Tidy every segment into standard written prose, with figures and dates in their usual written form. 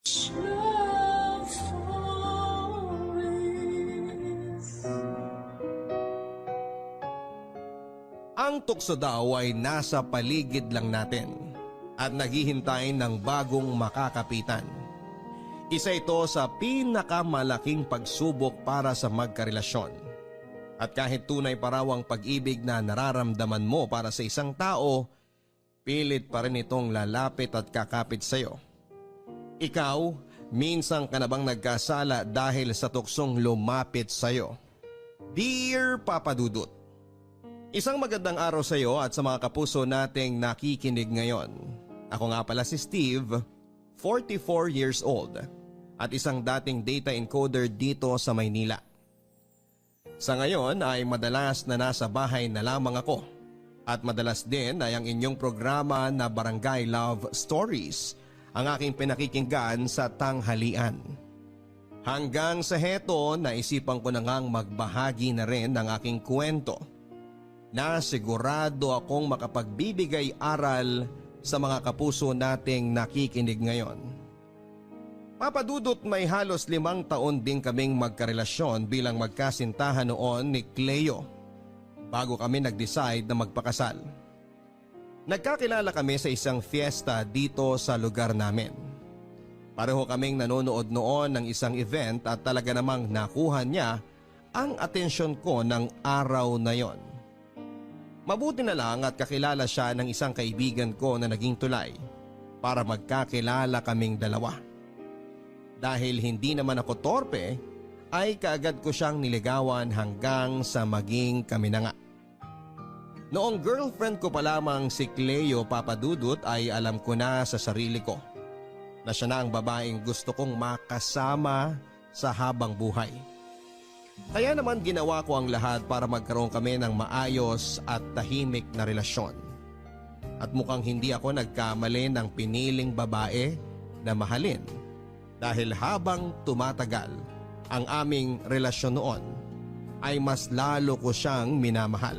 Love stories. Ang tukso daw ay nasa paligid lang natin at naghihintay ng bagong makakapitan. Isa ito sa pinakamalaking pagsubok para sa magkarelasyon. At kahit tunay pa raw ang pag-ibig na nararamdaman mo para sa isang tao, pilit pa rin itong lalapit at kakapit sa iyo. Ikaw, minsan ka na bang nagkasala dahil sa tuksong lumapit sa iyo? Dear Papa Dudut, isang magandang araw sa iyo at sa mga kapuso nating nakikinig ngayon. Ako nga pala si Steve, 44 years old at isang dating data encoder dito sa Maynila. Sa ngayon ay madalas na nasa bahay na lamang ako at madalas din ay ang inyong programa na Barangay Love Stories ang aking pinakikinggan sa tanghalian. Hanggang sa heto, naisipan ko na ngang magbahagi na rin ng aking kwento na sigurado akong makapagbibigay aral sa mga kapuso nating nakikinig ngayon. Papadudot, may halos 5 taon din kaming magkarelasyon bilang magkasintahan noon ni Cleo bago kami nag-decide na magpakasal. Nagkakilala kami sa isang fiesta dito sa lugar namin. Pareho kaming nanonood noon ng isang event at talaga namang nakuha niya ang atensyon ko ng araw na yon. Mabuti na lang at kakilala siya ng isang kaibigan ko na naging tulay para magkakilala kaming dalawa. Dahil hindi naman ako torpe, ay kaagad ko siyang niligawan hanggang sa maging kami na nga. Noong girlfriend ko pa lamang si Cleo, Papadudut, ay alam ko na sa sarili ko na siya na ang babaeng gusto kong makasama sa habang buhay. Kaya naman ginawa ko ang lahat para magkaroon kami ng maayos at tahimik na relasyon. At mukhang hindi ako nagkamali ng piniling babae na mahalin dahil habang tumatagal ang aming relasyon noon ay mas lalo ko siyang minamahal.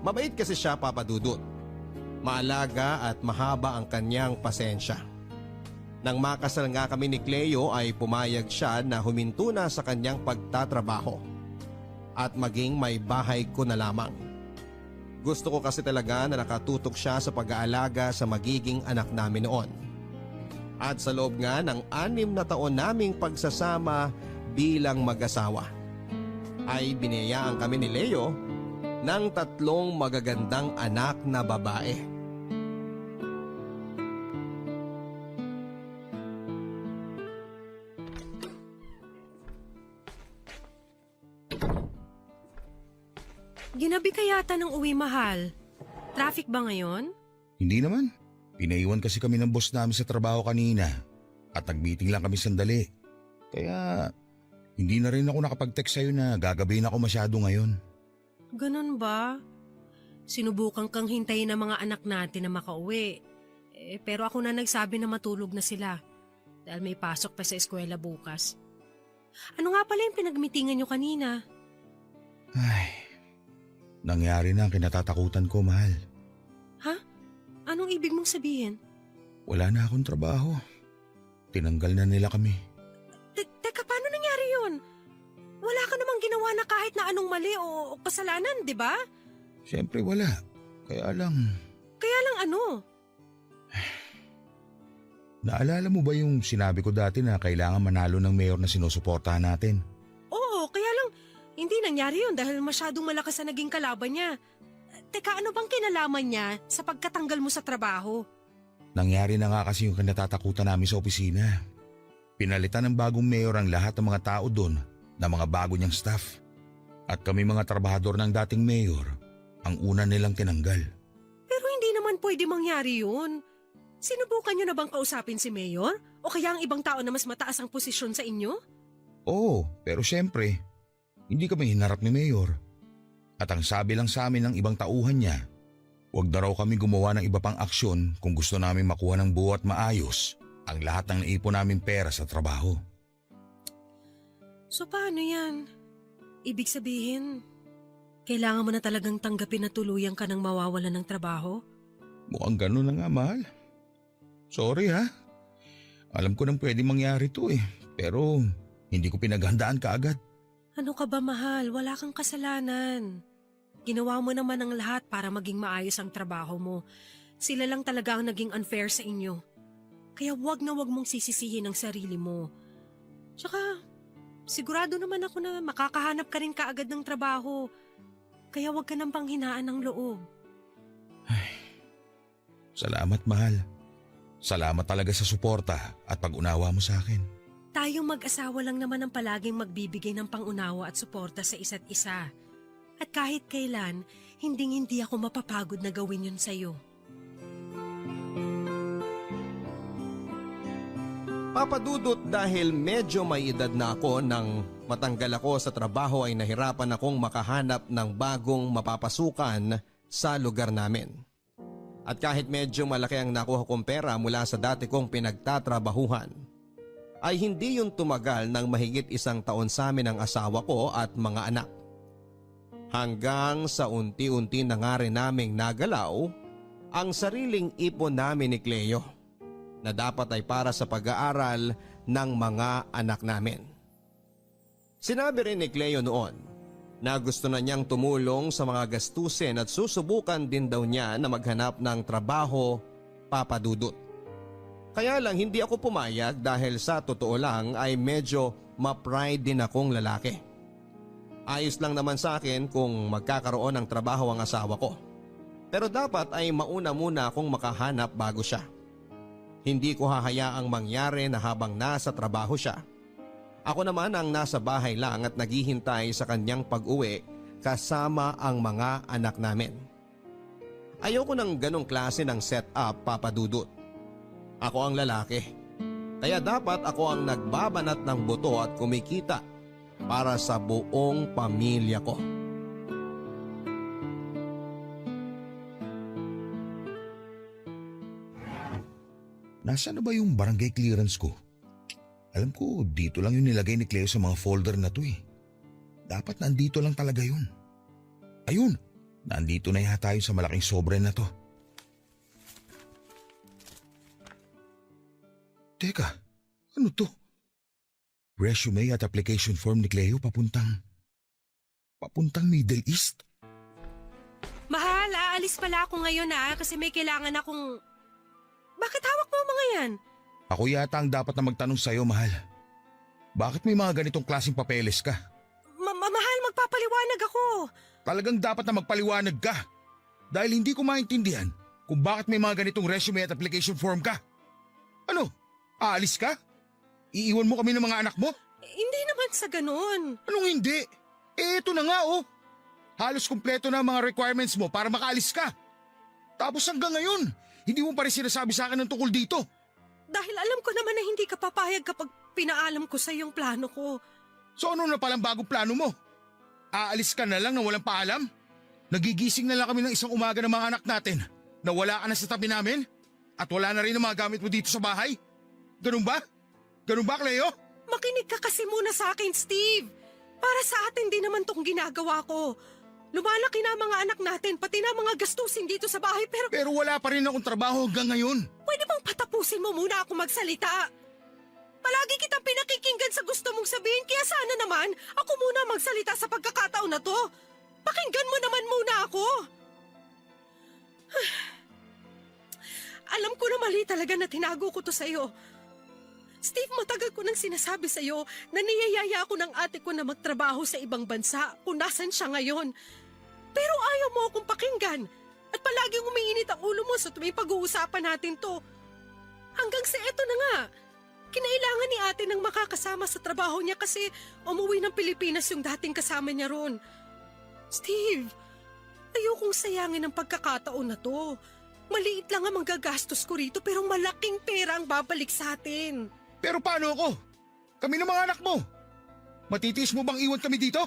Mabait kasi siya, Papadudut. Maalaga at mahaba ang kanyang pasensya. Nang makasal nga kami ni Cleo ay pumayag siya na huminto na sa kanyang pagtatrabaho at maging may bahay ko na lamang. Gusto ko kasi talaga na nakatutok siya sa pag-aalaga sa magiging anak namin noon. At sa loob nga ng 6 na taon naming pagsasama bilang mag-asawa ay biniyayaan kami ni Leo ng 3 magagandang anak na babae. Ginabi ka yata ng uwi, mahal. Traffic ba ngayon? Hindi naman. Pinaiwan kasi kami ng boss namin sa trabaho kanina at nag-meeting lang kami sandali. Kaya hindi na rin ako nakapag-text sa'yo na gagabihin ako masyado ngayon. Ganon ba? Sinubukan kang hintayin ng mga anak natin na makauwi. Pero ako na nagsabi na matulog na sila dahil may pasok pa sa eskwela bukas. Ano nga pala yung pinagmitingan nyo kanina? Ay, nangyari na ang kinatatakutan ko, mahal. Ha? Anong ibig mong sabihin? Wala na akong trabaho. Tinanggal na nila kami. Teka, paano nangyari yun? Wala ka namang ginawa na kahit na anong mali o kasalanan, di ba? Siyempre wala. Kaya lang… Kaya lang ano? Naalala mo ba yung sinabi ko dati na kailangan manalo ng mayor na sinusuportahan natin? Oo, kaya lang hindi nangyari yun dahil masyadong malakas na naging kalaban niya. Teka, ano bang kinalaman niya sa pagkatanggal mo sa trabaho? Nangyari na nga kasi yung kinatatakutan namin sa opisina. Pinalitan ng bagong mayor ang lahat ng mga tao doon na mga bago niyang staff. At kami mga trabahador ng dating mayor, ang una nilang tinanggal. Pero hindi naman pwede mangyari yun. Sinubukan niyo na bang kausapin si mayor? O kaya ang ibang tao na mas mataas ang posisyon sa inyo? Oo, pero syempre, hindi kami hinarap ni mayor. At ang sabi lang sa amin ng ibang tauhan niya, huwag na raw kami gumawa ng iba pang aksyon kung gusto namin makuha ng buo at maayos ang lahat ng naipon namin pera sa trabaho. So paano yan? Ibig sabihin, kailangan mo na talagang tanggapin na tuluyan ka ng mawawalan ng trabaho? Mukhang ganun na nga, mahal. Sorry ha. Alam ko nang pwede mangyari to pero hindi ko pinaghandaan kaagad. Ano ka ba, mahal? Wala kang kasalanan. Ginawa mo naman ang lahat para maging maayos ang trabaho mo. Sila lang talaga ang naging unfair sa inyo. Kaya wag na wag mong sisisihin ang sarili mo. Tsaka, sigurado naman ako na makakahanap ka rin kaagad ng trabaho. Kaya wag ka nang panghinaan ng loob. Salamat, mahal. Salamat talaga sa suporta at pag-unawa mo sa akin. Tayong mag-asawa lang naman ang palaging magbibigay ng pangunawa at suporta sa isa't isa. At kahit kailan, hindi ako mapapagod na gawin yun sa'yo. Papadudot, dahil medyo may edad na ako nang matanggal ako sa trabaho ay nahirapan akong makahanap ng bagong mapapasukan sa lugar namin. At kahit medyo malaki ang nakuha kong pera mula sa dati kong pinagtatrabahuhan, ay hindi yun tumagal ng mahigit 1 taon sa amin ang asawa ko at mga anak. Hanggang sa unti-unti na nga rin naming nagalaw ang sariling ipon namin ni Cleo na dapat ay para sa pag-aaral ng mga anak namin. Sinabi rin ni Cleo noon na gusto na niyang tumulong sa mga gastusin at susubukan din daw niya na maghanap ng trabaho, papadudot. Kaya lang hindi ako pumayag dahil sa totoo lang ay medyo ma-pride din akong lalaki. Ayos lang naman sa akin kung magkakaroon ng trabaho ang asawa ko. Pero dapat ay mauna muna akong makahanap bago siya. Hindi ko hahayaang mangyari na habang nasa trabaho siya, ako naman ang nasa bahay lang at naghihintay sa kanyang pag-uwi kasama ang mga anak namin. Ayoko ng ganong klase ng setup, papadudot. Ako ang lalaki. Kaya dapat ako ang nagbabanat ng buto at kumikita para sa buong pamilya ko. Nasaan na ba yung barangay clearance ko? Alam ko, dito lang yung nilagay ni Cleo sa mga folder na to Dapat nandito lang talaga yun. Ayun, nandito na yata yun sa malaking sobre na to. Teka, ano to? Resume at application form ni Cleo papuntang Middle East? Mahal, aalis pala ako ngayon kasi may kailangan akong... Bakit hawak mo ang mga yan? Ako yata ang dapat na magtanong sa'yo, mahal. Bakit may mga ganitong klaseng papeles ka? Mahal, magpapaliwanag ako. Talagang dapat na magpaliwanag ka. Dahil hindi ko maintindihan kung bakit may mga ganitong resume at application form ka. Ano? Aalis ka? Iiwan mo kami ng mga anak mo? Hindi naman sa ganun. Anong hindi? Eto na nga Halos kumpleto na ang mga requirements mo para makaalis ka. Tapos hanggang ngayon, hindi mo pa rin sinasabi sa akin ng tungkol dito. Dahil alam ko naman na hindi ka papayag kapag pinaalam ko sa iyong plano ko. So ano na palang bagong plano mo? Aalis ka na lang na walang paalam? Nagigising na lang kami ng isang umaga ng mga anak natin na wala ka na sa tabi namin? At wala na rin ang mga gamit mo dito sa bahay? Ganun ba? Ganun ba, Cleo? Makinig ka kasi muna sa akin, Steve. Para sa atin din naman tong ginagawa ko. Lumalaki na ang mga anak natin, pati na mga gastusin dito sa bahay, pero... Pero wala pa rin akong trabaho hanggang ngayon. Pwede bang patapusin mo muna ako magsalita? Palagi kitang pinakikinggan sa gusto mong sabihin, kaya sana naman ako muna magsalita sa pagkakataon na to. Pakinggan mo naman muna ako. Alam ko na mali talaga na tinago ko to sa'yo. Steve, matagal ko nang sinasabi sa'yo na niyayaya ako ng ate ko na magtrabaho sa ibang bansa kung nasan siya ngayon. Pero ayaw mo akong pakinggan at palaging umiinit ang ulo mo sa tuwing pag-uusapan natin to. Hanggang sa eto na nga, kinailangan ni ate ng makakasama sa trabaho niya kasi umuwi ng Pilipinas yung dating kasama niya ron. Steve, ayokong sayangin ang pagkakataon na to. Maliit lang ang magagastos ko rito pero malaking pera ang babalik sa atin. Pero paano ako? Kami ng mga anak mo. Matitiis mo bang iwan kami dito?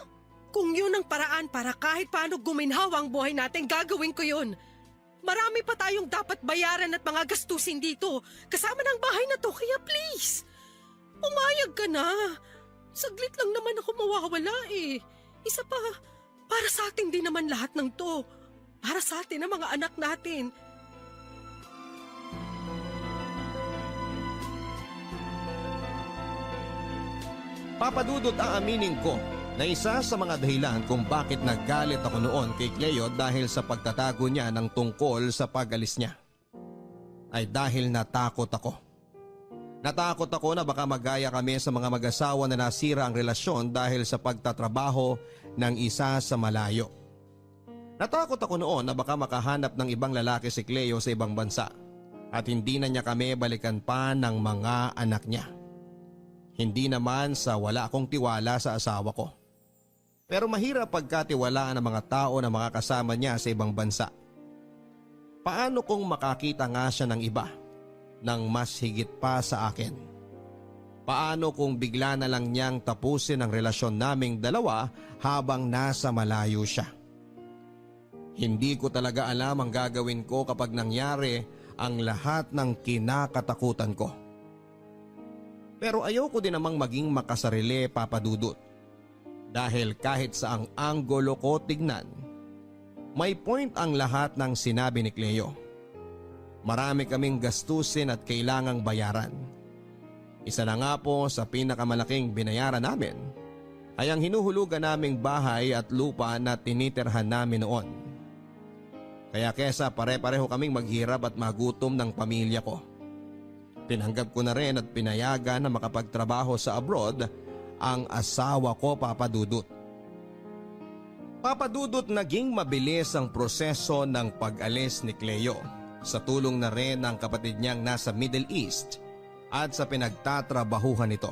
Kung yun ang paraan para kahit paano guminhawa ang buhay natin, gagawin ko yun. Marami pa tayong dapat bayaran at mga gastusin dito. Kasama ng bahay na to, kaya please. Umayag ka na. Saglit lang naman ako mawawala Isa pa, para sa atin din naman lahat ng to. Para sa atin ang mga anak natin. Papadudot, aaminin ko na isa sa mga dahilan kung bakit naggalit ako noon kay Cleo dahil sa pagtatago niya ng tungkol sa pag-alis niya ay dahil natakot ako. Natakot ako na baka magaya kami sa mga mag-asawa na nasira ang relasyon dahil sa pagtatrabaho ng isa sa malayo. Natakot ako noon na baka makahanap ng ibang lalaki si Cleo sa ibang bansa at hindi na niya kami balikan pa ng mga anak niya. Hindi naman sa wala akong tiwala sa asawa ko. Pero mahirap pagkatiwalaan ng mga tao na makakasama niya sa ibang bansa. Paano kung makakita nga siya ng iba, ng mas higit pa sa akin? Paano kung bigla na lang niyang tapusin ang relasyon naming dalawa habang nasa malayo siya? Hindi ko talaga alam ang gagawin ko kapag nangyari ang lahat ng kinakatakutan ko. Pero ayoko din namang maging makasarili, Papa Dudut. Dahil kahit saang anggulo ko tignan, may point ang lahat ng sinabi ni Cleo. Marami kaming gastusin at kailangang bayaran. Isa na nga po sa pinakamalaking binayaran namin ay ang hinuhulugan naming bahay at lupa na tinitirhan namin noon. Kaya kesa pare-pareho kaming maghirap at magutom ng pamilya ko. Tinanggap ko na rin at pinayagan na makapagtrabaho sa abroad ang asawa ko, Papa Dudut. Papa Dudut, naging mabilis ang proseso ng pag-alis ni Cleo sa tulong na rin ng kapatid niyang nasa Middle East at sa pinagtatrabahuhan nito.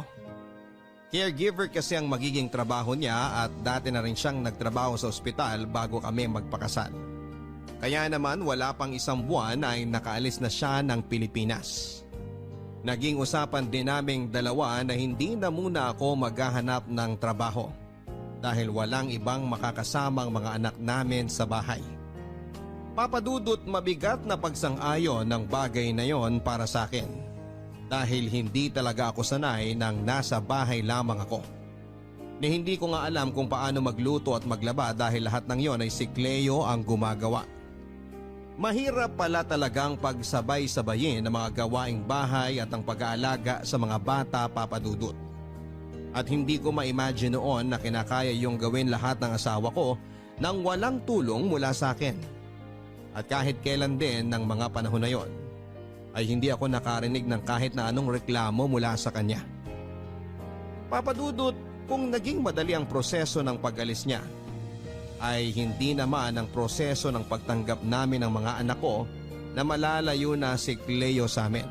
Caregiver kasi ang magiging trabaho niya at dati na rin siyang nagtrabaho sa ospital bago kami magpakasal. Kaya naman wala pang isang buwan ay nakaalis na siya ng Pilipinas. Naging usapan din naming dalawa na hindi na muna ako maghahanap ng trabaho dahil walang ibang makakasamang mga anak namin sa bahay. Papadudot, mabigat na pagsang-ayon ng bagay na yon para sa akin dahil hindi talaga ako sanay nang nasa bahay lamang ako. Ni hindi ko nga alam kung paano magluto at maglaba dahil lahat ng yon ay si Cleo ang gumagawa. Mahirap pala talagang pagsabay-sabayin ang mga gawaing bahay at ang pag-aalaga sa mga bata, Papa Dudut. At hindi ko ma-imagine noon na kinakaya yung gawin lahat ng asawa ko nang walang tulong mula sa akin. At kahit kailan din ng mga panahon na yon, ay hindi ako nakarinig ng kahit na anong reklamo mula sa kanya. Papa Dudut, kung naging madali ang proseso ng pag-alis niya, ay hindi naman ang proseso ng pagtanggap namin ng mga anak ko na malalayo na si Cleo sa amin.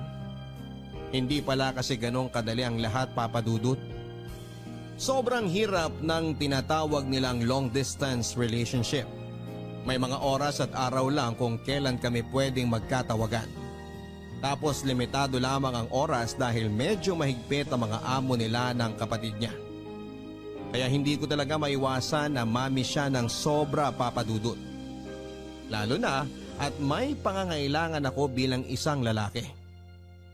Hindi pala kasi ganong kadali ang lahat, Papa Dudut. Sobrang hirap ng tinatawag nilang long distance relationship. May mga oras at araw lang kung kailan kami pwedeng magkatawagan. Tapos limitado lamang ang oras dahil medyo mahigpit ang mga amo nila ng kapatid niya. Kaya hindi ko talaga maiwasan na mami siya ng sobra, Papa Dudut. Lalo na at may pangangailangan ako bilang isang lalaki.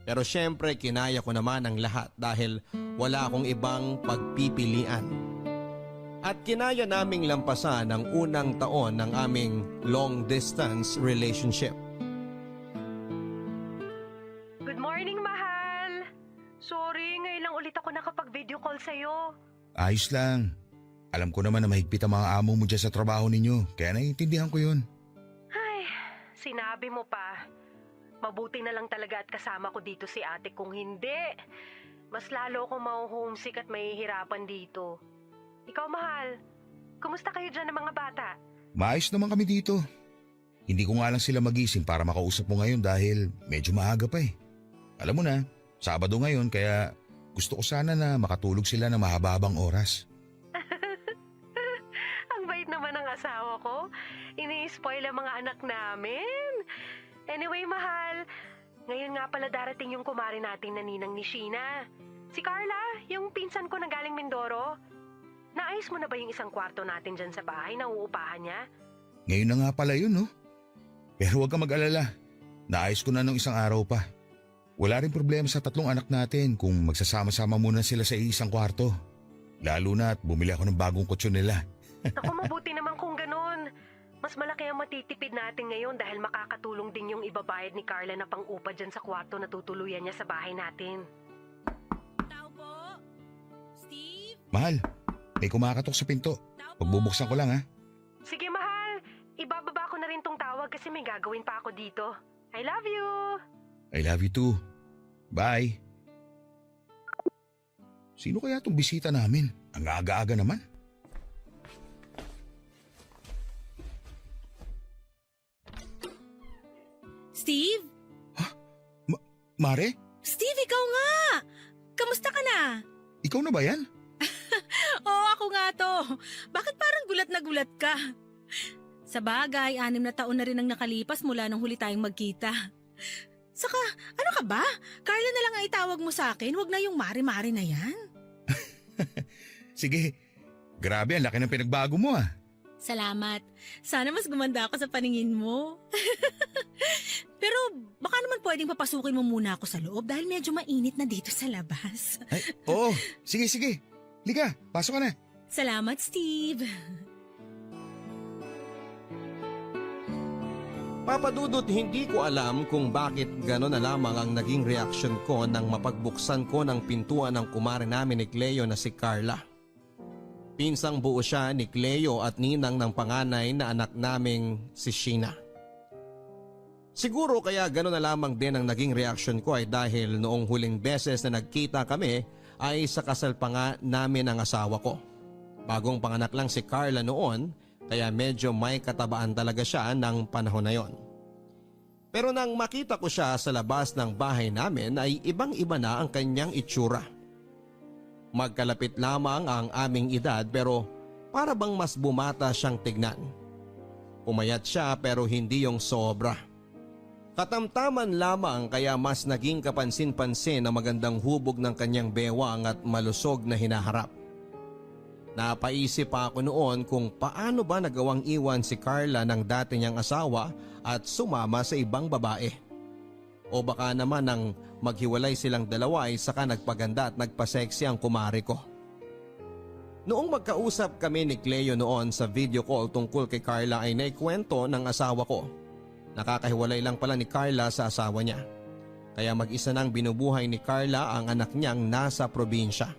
Pero syempre kinaya ko naman ang lahat dahil wala akong ibang pagpipilian. At kinaya naming lampasan ang unang taon ng aming long distance relationship. Good morning, mahal! Sorry, ngayon lang ulit ako nakapag-video call sa'yo. Ayos lang. Alam ko naman na mahigpit ang mga amo mo dyan sa trabaho ninyo, kaya naiintindihan ko yun. Ay, sinabi mo pa. Mabuti na lang talaga at kasama ko dito si ate, kung hindi, mas lalo akong ma-homesick at mahihirapan dito. Ikaw, mahal, kumusta kayo dyan ng mga bata? Maayos naman kami dito. Hindi ko nga lang sila magising para makausap mo ngayon dahil medyo maaga pa eh. Alam mo na, Sabado ngayon kaya gusto ko sana na makatulog sila ng mahaba-habang oras. Ang bait naman ng asawa ko. Ini-spoil ang mga anak namin. Anyway, mahal, ngayon nga pala darating yung kumari natin na ninang ni Sheena. Si Carla, yung pinsan ko na galing Mindoro. Naayos mo na ba yung isang kwarto natin dyan sa bahay na uupahan niya? Ngayon na nga pala yun, no? Pero huwag ka mag-alala. Naayos ko na nung isang araw pa. Wala rin problema sa tatlong anak natin kung magsasama-sama muna sila sa isang kwarto. Lalo na at bumili ako ng bagong kutsyon nila. Ako, mabuti naman kung ganun. Mas malaki ang matitipid natin ngayon dahil makakatulong din yung ibabayad ni Carla na pang-upa dyan sa kwarto na tutuluyan niya sa bahay natin. Tao po? Steve? Mahal, may kumakatok sa pinto. Pagbubuksan ko lang ha. Sige, mahal. Ibababa ko na rin tong tawag kasi may gagawin pa ako dito. I love you! I love you too. Bye. Sino kaya itong bisita namin? Ang aga-aga naman. Steve? Mare, Steve, ikaw nga! Kamusta ka na? ikaw na ba yan? Oo, ako nga to. Bakit parang gulat na gulat ka? Sa bagay, 6 na taon na rin ang nakalipas mula nung huli tayong magkita. Saka, ano ka ba? Carla na lang ang itawag mo sa akin, wag na yung mare-mare na yan. Sige, grabe ang laki ng pinagbago mo ah. Salamat. Sana mas gumanda ako sa paningin mo. Pero baka naman pwedeng papasukin mo muna ako sa loob dahil medyo mainit na dito sa labas. Ay, oo, sige. Liga, pasok ka na. Salamat, Steve. Papadudot, hindi ko alam kung bakit gano'n na lamang ang naging reaksyon ko nang mapagbuksan ko ng pintuan ng kumare namin ni Cleo na si Carla. Pinsang buo siya ni Cleo at ninang ng panganay na anak naming si Sheena. Siguro kaya gano'n na lamang din ang naging reaksyon ko ay dahil noong huling beses na nagkita kami ay sa kasal pa nga namin ang asawa ko. Bagong panganak lang si Carla noon kaya medyo may katabaan talaga siya ng panahon na yon. Pero nang makita ko siya sa labas ng bahay namin ay ibang-iba na ang kanyang itsura. Magkalapit lamang ang aming edad pero para bang mas bumata siyang tignan. Pumayat siya pero hindi yung sobra. Katamtaman lamang kaya mas naging kapansin-pansin ang magandang hubog ng kanyang bewang at malusog na hinaharap. Napaisip pa ako noon kung paano ba nagawang iwan si Carla ng dati niyang asawa at sumama sa ibang babae. O baka naman nang maghiwalay silang dalawa ay saka nagpaganda at nagpaseksi ang kumare ko. Noong magkausap kami ni Cleo noon sa video call tungkol kay Carla ay naikwento ng asawa ko. Nakakahiwalay lang pala ni Carla sa asawa niya. Kaya mag-isa nang binubuhay ni Carla ang anak niyang nasa probinsya.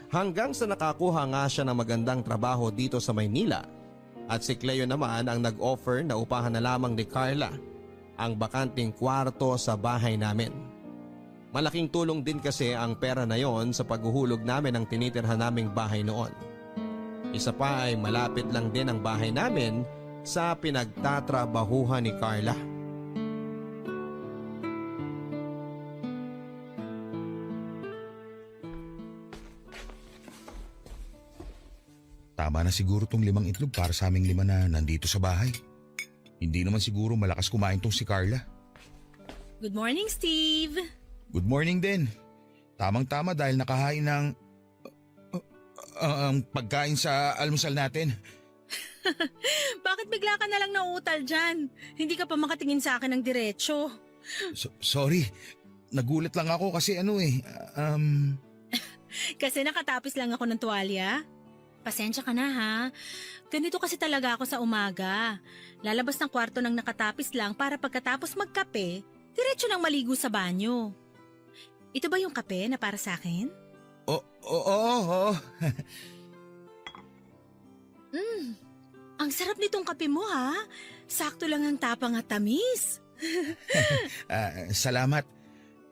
Hanggang sa nakakuha nga siya ng magandang trabaho dito sa Maynila at si Cleo naman ang nag-offer na upahan na lamang ni Carla ang bakanting kwarto sa bahay namin. Malaking tulong din kasi ang pera na yon sa paghuhulog namin ng tinitirhan naming bahay noon. Isa pa ay malapit lang din ang bahay namin sa pinagtatrabahuhan ni Carla. Tama na siguro tong 5 itlog para sa aming 5 na nandito sa bahay. Hindi naman siguro malakas kumain tong si Carla. Good morning, Steve. Good morning din. Tamang-tama dahil nakahain ng pagkain sa almusal natin. Bakit bigla ka na lang nauutal dyan? Hindi ka pa makatingin sa akin ng diretsyo. Sorry, nagulat lang ako kasi Kasi nakatapis lang ako ng tuwalya. Pasensya ka na ha. Ganito kasi talaga ako sa umaga. Lalabas ng kwarto ng nakatapis lang para pagkatapos magkape, diretso nang maligo sa banyo. Ito ba yung kape na para sa akin? Oo. Ang sarap nitong kape mo ha. Sakto lang ang tapang at tamis. Salamat.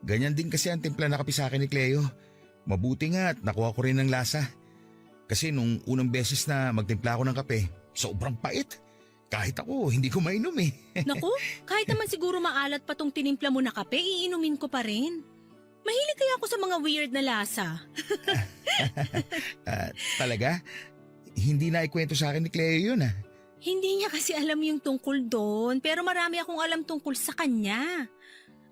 Ganyan din kasi ang timpla na kape sa akin ni Cleo. Mabuti nga at nakuha ko rin ng lasa. Kasi nung unang beses na magtimpla ako ng kape, sobrang pait. Kahit ako, hindi ko mainom eh. Naku, kahit naman siguro maalat pa tong tinimpla mo na kape, iinumin ko pa rin. Mahilig kaya ako sa mga weird na lasa. Talaga? Hindi na ikwento sa akin ni Cleo yun ah. Hindi niya kasi alam yung tungkol doon, pero marami akong alam tungkol sa kanya.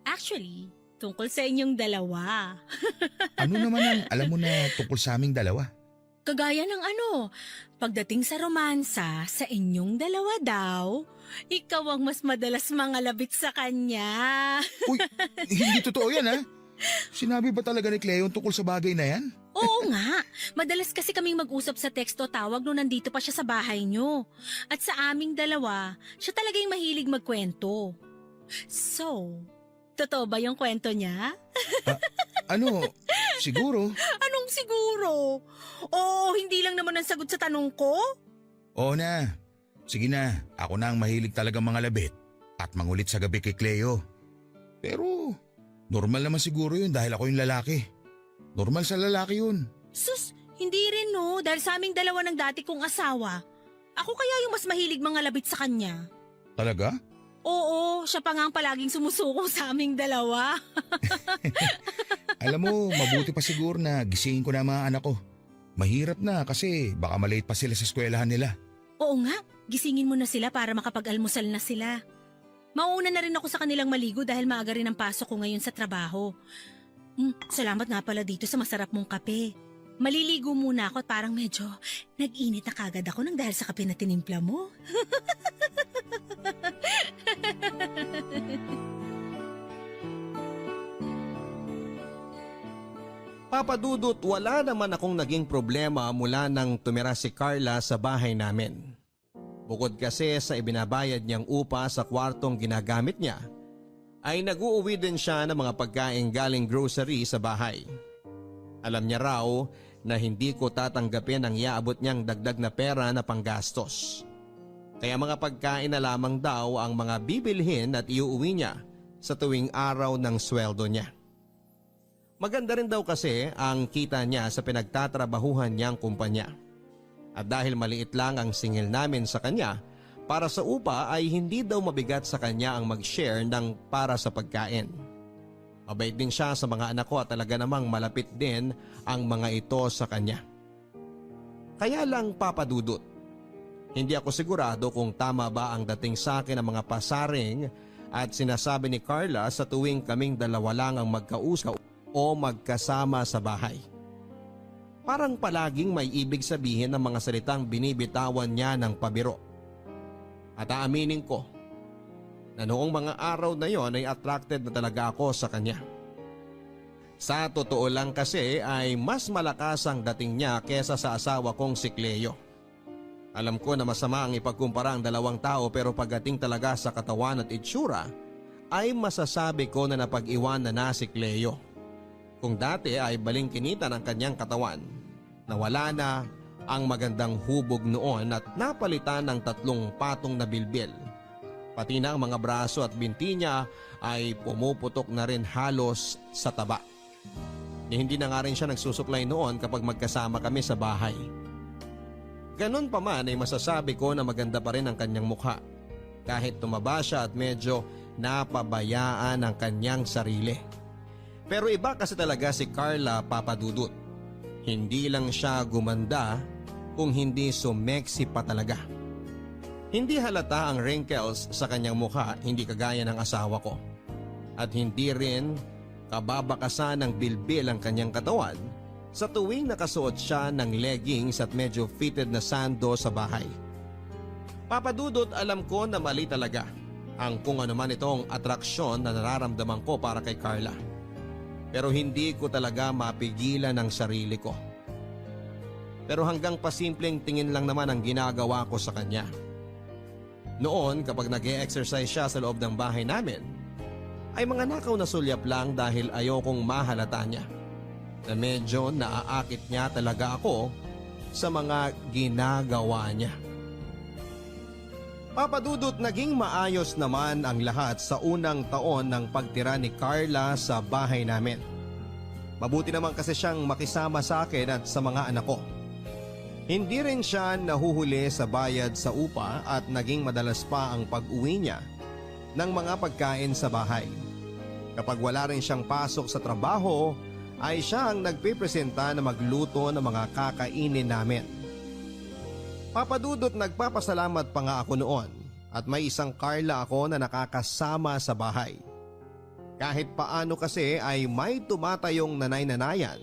Actually, tungkol sa inyong dalawa. Ano naman ang alam mo na tungkol sa aming dalawa? Kagaya ng pagdating sa romansa, sa inyong dalawa daw, ikaw ang mas madalas mangalabit sa kanya. Uy, hindi totoo yan ah. Sinabi ba talaga ni Cleo tungkol sa bagay na yan? Oo nga, madalas kasi kaming mag-usap sa teksto tawag nung nandito pa siya sa bahay nyo. At sa aming dalawa, siya talaga yung mahilig magkwento. So, totoo ba yung kwento niya? Siguro. Anong tanong siguro. Oo, hindi lang naman ang sagot sa tanong ko. Oo na. Sige na, ako na ang mahilig talaga mga labit at mangulit sa gabi kay Cleo. Pero normal naman siguro yun dahil ako yung lalaki. Normal sa lalaki yun. Sus, hindi rin no, dahil sa aming dalawa ng dati kong asawa. Ako kaya yung mas mahilig mga labit sa kanya. Talaga? Oo, siya pa nga ang palaging sumusuko sa aming dalawa. Alam mo, mabuti pa siguro na gisingin ko na ang mga anak ko. Mahirap na kasi baka malate pa sila sa eskwelahan nila. Oo nga, gisingin mo na sila para makapag-almusal na sila. Mauna na rin ako sa kanilang maligo dahil maaga rin ang pasok ko ngayon sa trabaho. Salamat nga pala dito sa masarap mong kape. Maliligo muna ako at parang medyo nag-init na kagad ako nang dahil sa kape na tinimpla mo. Papa Dudut, wala naman akong naging problema mula nang tumira si Carla sa bahay namin. Bukod kasi sa ibinabayad niyang upa sa kwartong ginagamit niya, ay nag-uuwi din siya ng mga pagkain galing grocery sa bahay. Alam niya raw na hindi ko tatanggapin ang iaabot niyang dagdag na pera na panggastos. Kaya mga pagkain na lamang daw ang mga bibilhin at iuuwi niya sa tuwing araw ng sweldo niya. Maganda rin daw kasi ang kita niya sa pinagtatrabahuhan niyang kumpanya. At dahil maliit lang ang singil namin sa kanya, para sa upa ay hindi daw mabigat sa kanya ang mag-share ng para sa pagkain. Mabait din siya sa mga anak ko at talaga namang malapit din ang mga ito sa kanya. Kaya lang Papa Dudut, hindi ako sigurado kung tama ba ang dating sa akin ng mga pasaring at sinasabi ni Carla sa tuwing kaming dalawa lang ang magkausap o magkasama sa bahay. Parang palaging may ibig sabihin ng mga salitang binibitawan niya ng pabiro. At aaminin ko na noong mga araw na yon ay attracted na talaga ako sa kanya. Sa totoo lang kasi ay mas malakas ang dating niya kesa sa asawa kong si Cleo. Alam ko na masama ang ipagkumpara ang dalawang tao pero pagdating talaga sa katawan at itsura ay masasabi ko na napag-iwan na si Cleo. Kung dati ay balingkinita ng kanyang katawan, nawala na ang magandang hubog noon at napalitan ng 3 patong na bilbil. Pati na ang mga braso at binti niya ay pumuputok na rin halos sa taba. Hindi na nga rin siya nagsusuklay noon kapag magkasama kami sa bahay. Ganun pa man ay masasabi ko na maganda pa rin ang kanyang mukha. Kahit tumaba siya at medyo napabayaan ang kanyang sarili. Pero iba kasi talaga si Carla, Papa Dudut. Hindi lang siya gumanda kung hindi sumeksi pa talaga. Hindi halata ang wrinkles sa kanyang mukha, hindi kagaya ng asawa ko. At hindi rin kababakasan ng bilbil ang kanyang katawan sa tuwing nakasuot siya ng leggings at medyo fitted na sando sa bahay. Papa Dudut, alam ko na mali talaga ang kung ano man itong atraksyon na nararamdaman ko para kay Carla. Pero hindi ko talaga mapigilan ang sarili ko. Pero hanggang pasimpleng tingin lang naman ang ginagawa ko sa kanya. Noon kapag nag-e-exercise siya sa loob ng bahay namin, ay mga nakaw na sulyap lang dahil ayokong mahalata niya na medyo naaakit niya talaga ako sa mga ginagawa niya. Papa Dudut, naging maayos naman ang lahat sa unang taon ng pagtira ni Carla sa bahay namin. Mabuti naman kasi siyang makisama sa akin at sa mga anak ko. Hindi rin siya nahuhuli sa bayad sa upa at naging madalas pa ang pag-uwi niya ng mga pagkain sa bahay. Kapag wala rin siyang pasok sa trabaho, ay siya ang nagpipresenta na magluto ng mga kakainin namin. Papa Dudut, nagpapasalamat pa nga ako noon at may isang Carla ako na nakakasama sa bahay. Kahit paano kasi ay may tumatayong nanay-nanayan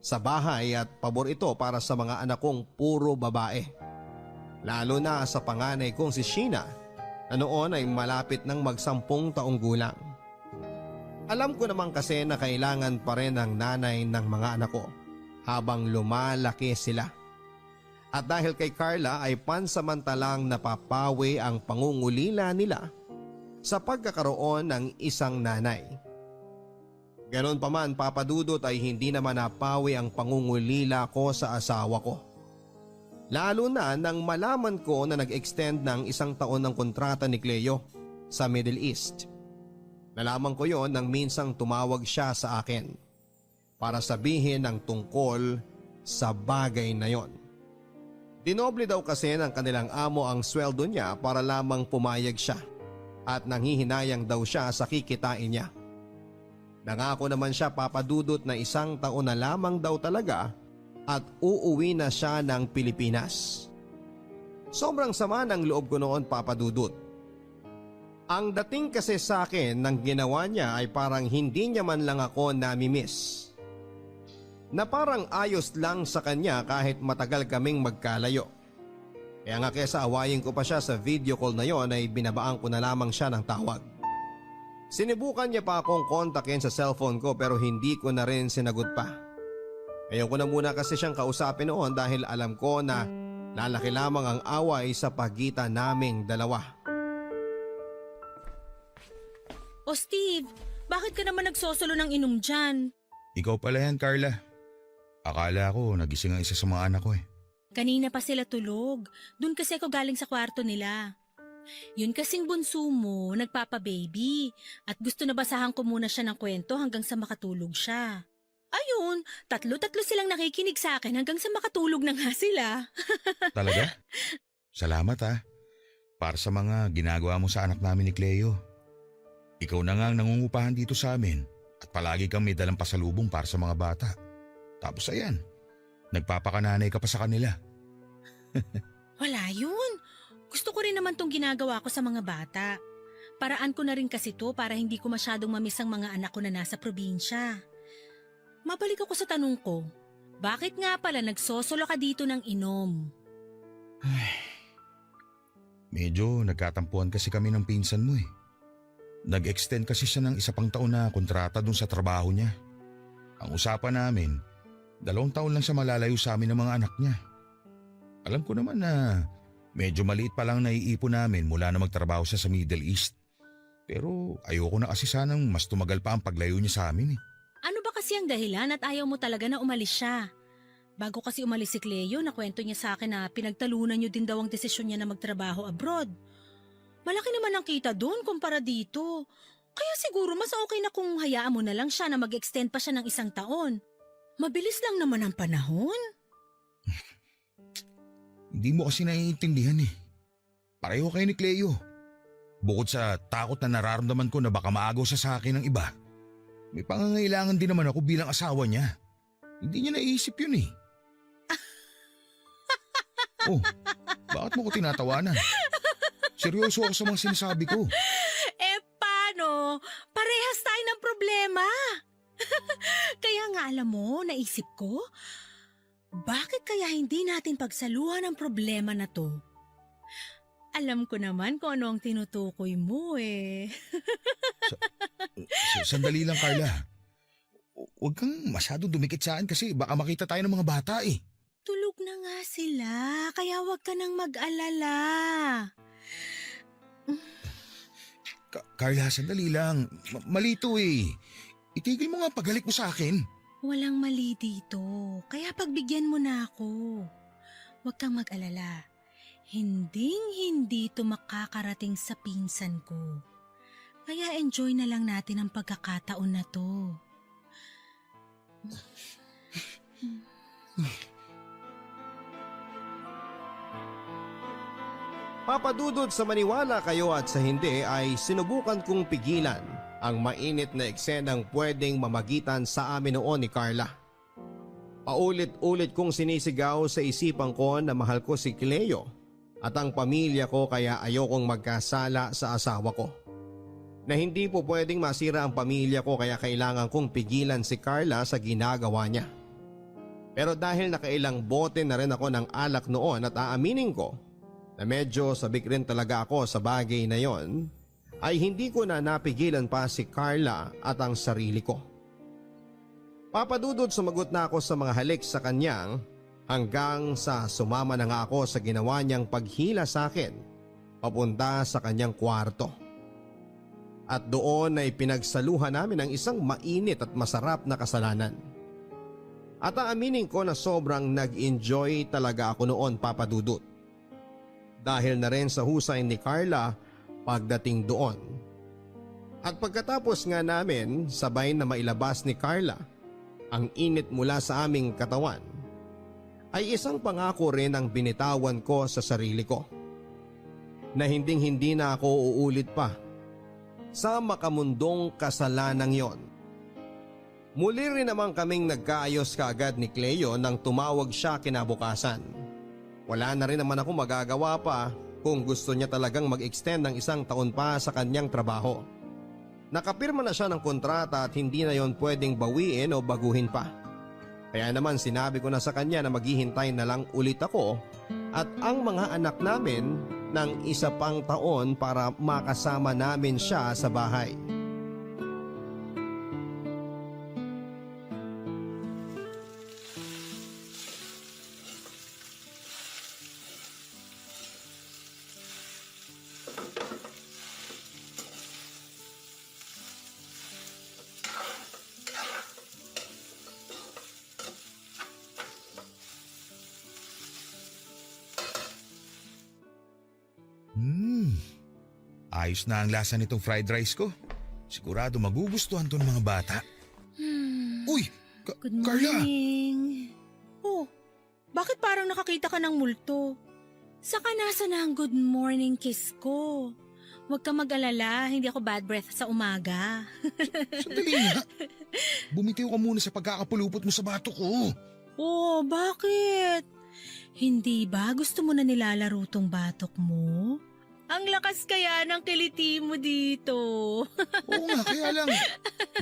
sa bahay at pabor ito para sa mga anak kong puro babae. Lalo na sa panganay kong si Sheena na noon ay malapit ng mag-10 taong gulang. Alam ko naman kasi na kailangan pa rin ng nanay ng mga anak ko habang lumalaki sila. At dahil kay Carla ay pansamantalang napapawi ang pangungulila nila sa pagkakaroon ng isang nanay. Ganon pa man Papa Dudut ay hindi naman napawi ang pangungulila ko sa asawa ko. Lalo na nang malaman ko na nag-extend ng 1 taon ng kontrata ni Cleo sa Middle East. Nalaman ko yon nang minsang tumawag siya sa akin para sabihin ang tungkol sa bagay na yon. Dinoble daw kasi ng kanilang amo ang sweldo niya para lamang pumayag siya at nanghihinayang daw siya sa kikitain niya. Nangako naman siya Papa Dudut na 1 taon na lamang daw talaga at uuwi na siya ng Pilipinas. Sobrang sama ng loob ko noon Papa Dudut. Ang dating kasi sa akin ng ginawa niya ay parang hindi niya man lang ako nami-miss. Na parang ayos lang sa kanya kahit matagal kaming magkalayo. Kaya nga kesa awayin ko pa siya sa video call na yon ay binabaan ko na lamang siya ng tawag. Sinubukan niya pa akong kontakin sa cellphone ko pero hindi ko na rin sinagot pa. Ayoko na muna kasi siyang kausapin noon dahil alam ko na lalaki lamang ang away sa pagitan naming dalawa. O Steve, bakit ka naman nagsosolo ng inom dyan? Ikaw pala yan, Carla. Akala ko nagising ang isa sa mga anak ko eh. Kanina pa sila tulog. Doon kasi ako galing sa kwarto nila. Yun kasing bunso mo, nagpapa-baby. At gusto na basahan ko muna siya ng kwento hanggang sa makatulog siya. Ayun, tatlo-tatlo silang nakikinig sa akin hanggang sa makatulog na nga sila. Talaga? Salamat ha. Para sa mga ginagawa mo sa anak namin ni Cleo. Ikaw na nga ang nangungupahan dito sa amin at palagi kang may dalang pasalubong para sa mga bata. Tapos ayan, nagpapakananay ka pa sa kanila. Wala yun. Gusto ko rin naman tong ginagawa ko sa mga bata. Paraan ko na rin kasi to para hindi ko masyadong mamiss ang mga anak ko na nasa probinsya. Mabalik ako sa tanong ko. Bakit nga pala nagsosolo ka dito ng inom? Medyo nagkatampuan kasi kami ng pinsan mo eh. Nag-extend kasi siya ng 1 pang taon na kontrata dun sa trabaho niya. Ang usapan namin, 2 taon lang siya malalayo sa amin ng mga anak niya. Alam ko naman na medyo maliit pa lang naiipon namin mula na magtrabaho siya sa Middle East. Pero ayoko na kasi sanang mas tumagal pa ang paglayo niya sa amin eh. Ano ba kasi ang dahilan at ayaw mo talaga na umalis siya? Bago kasi umalis si Cleo, nakwento niya sa akin na pinagtalunan niyo din daw ang desisyon niya na magtrabaho abroad. Malaki naman ang kita doon kumpara dito. Kaya siguro mas okay na kung hayaan mo na lang siya na mag-extend pa siya ng 1 taon. Mabilis lang naman ang panahon. Hindi mo kasi naiintindihan eh. Pareho kayo ni Cleo. Bukod sa takot na nararamdaman ko na baka maagaw siya sa akin ng iba, may pangangailangan din naman ako bilang asawa niya. Hindi niya naisip yun eh. Oh, bakit mo ko tinatawanan? Seryoso ako sa mga sinasabi ko. Paano? Parehas tayo ng problema. Kaya nga alam mo, naisip ko, bakit kaya hindi natin pagsaluhan ang problema na to? Alam ko naman kung ano ang tinutukoy mo eh. Sandali lang, Carla. Huwag kang masyado dumikit sa akin kasi baka makita tayo ng mga bata eh. Tulog na nga sila, kaya huwag ka nang mag-alala. Carla, sandali lang. Malito eh. Itigil mo nga paghalik mo sa akin. Walang mali dito, kaya pagbigyan mo na ako. Huwag kang mag-alala. Hinding-hindi ito makakarating sa pinsan ko. Kaya enjoy na lang natin ang pagkakataon na to. Papadudod sa maniwala kayo at sa hindi ay sinubukan kong pigilan ang mainit na eksenang pwedeng mamagitan sa amin noon ni Carla. Paulit-ulit kong sinisigaw sa isipan ko na mahal ko si Cleo at ang pamilya ko kaya ayokong magkasala sa asawa ko. Na hindi po pwedeng masira ang pamilya ko kaya kailangan kong pigilan si Carla sa ginagawa niya. Pero dahil nakailang bote na rin ako ng alak noon at aaminin ko na medyo sabik rin talaga ako sa bagay na yon, ay hindi ko na napigilan pa si Carla at ang sarili ko. Papadudod sumagot na ako sa mga halik sa kanyang hanggang sa sumama na nga ako sa ginawa niyang paghila sa akin papunta sa kanyang kwarto. At doon ay pinagsaluhan namin ang isang mainit at masarap na kasalanan. At aaminin ko na sobrang nag-enjoy talaga ako noon, Papa Dudut. Dahil na rin sa husay ni Carla pagdating doon. At pagkatapos nga namin sabay na mailabas ni Carla ang init mula sa aming katawan, ay isang pangako rin ang binitawan ko sa sarili ko na hindi na ako uulit pa sa makamundong kasalanang yon. Muli rin naman kaming nagkaayos kaagad ni Cleo nang tumawag siya kinabukasan. Wala na rin naman ako magagawa pa kung gusto niya talagang mag-extend ng 1 taon pa sa kanyang trabaho. Nakapirma na siya ng kontrata at hindi na yon pwedeng bawiin o baguhin pa. Kaya naman sinabi ko na sa kanya na maghihintay na lang ulit ako at ang mga anak namin ng 1 pang taon para makasama namin siya sa bahay. Ayos na ang lasa nitong fried rice ko. Sigurado magugustuhan to ng mga bata. Uy! Good Carla! morning. Oh, bakit parang nakakita ka ng multo? Saka nasa na ang good morning kiss ko? Huwag ka mag-alala, hindi ako bad breath sa umaga. Sandali nga. Bumitiw ka muna sa pagkakapulupot mo sa bato ko. Oh, bakit? Hindi ba gusto mo na nilalaro tong batok mo? Ang lakas kaya ng kiliti mo dito. Oo nga, kaya lang.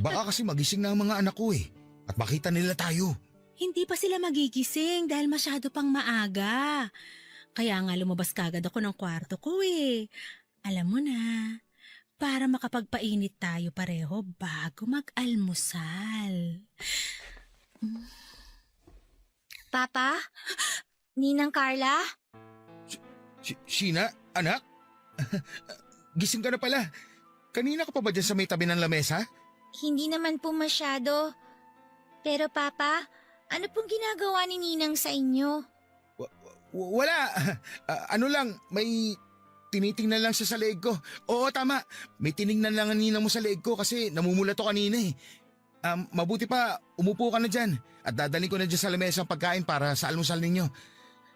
Baka kasi magising na ang mga anak ko at makita nila tayo. Hindi pa sila magigising dahil masyado pang maaga. Kaya nga lumabas kagad ako ng kwarto ko Alam mo na, para makapagpainit tayo pareho bago mag-almusal. Papa? Ninang Carla? Sheena, anak? Gising ka na pala. Kanina ka pa ba dyan sa may tabi ng lamesa? Hindi naman po masyado. Pero Papa, ano pong ginagawa ni Ninang sa inyo? Wala. Ano lang, may tinitingnan lang siya sa leeg ko. Oo, tama. May tiningnan lang ang ninang mo sa leeg ko kasi namumula to kanina Mabuti pa, umupo ka na dyan at dadalhin ko na dyan sa lamesa ang pagkain para sa almusal ninyo.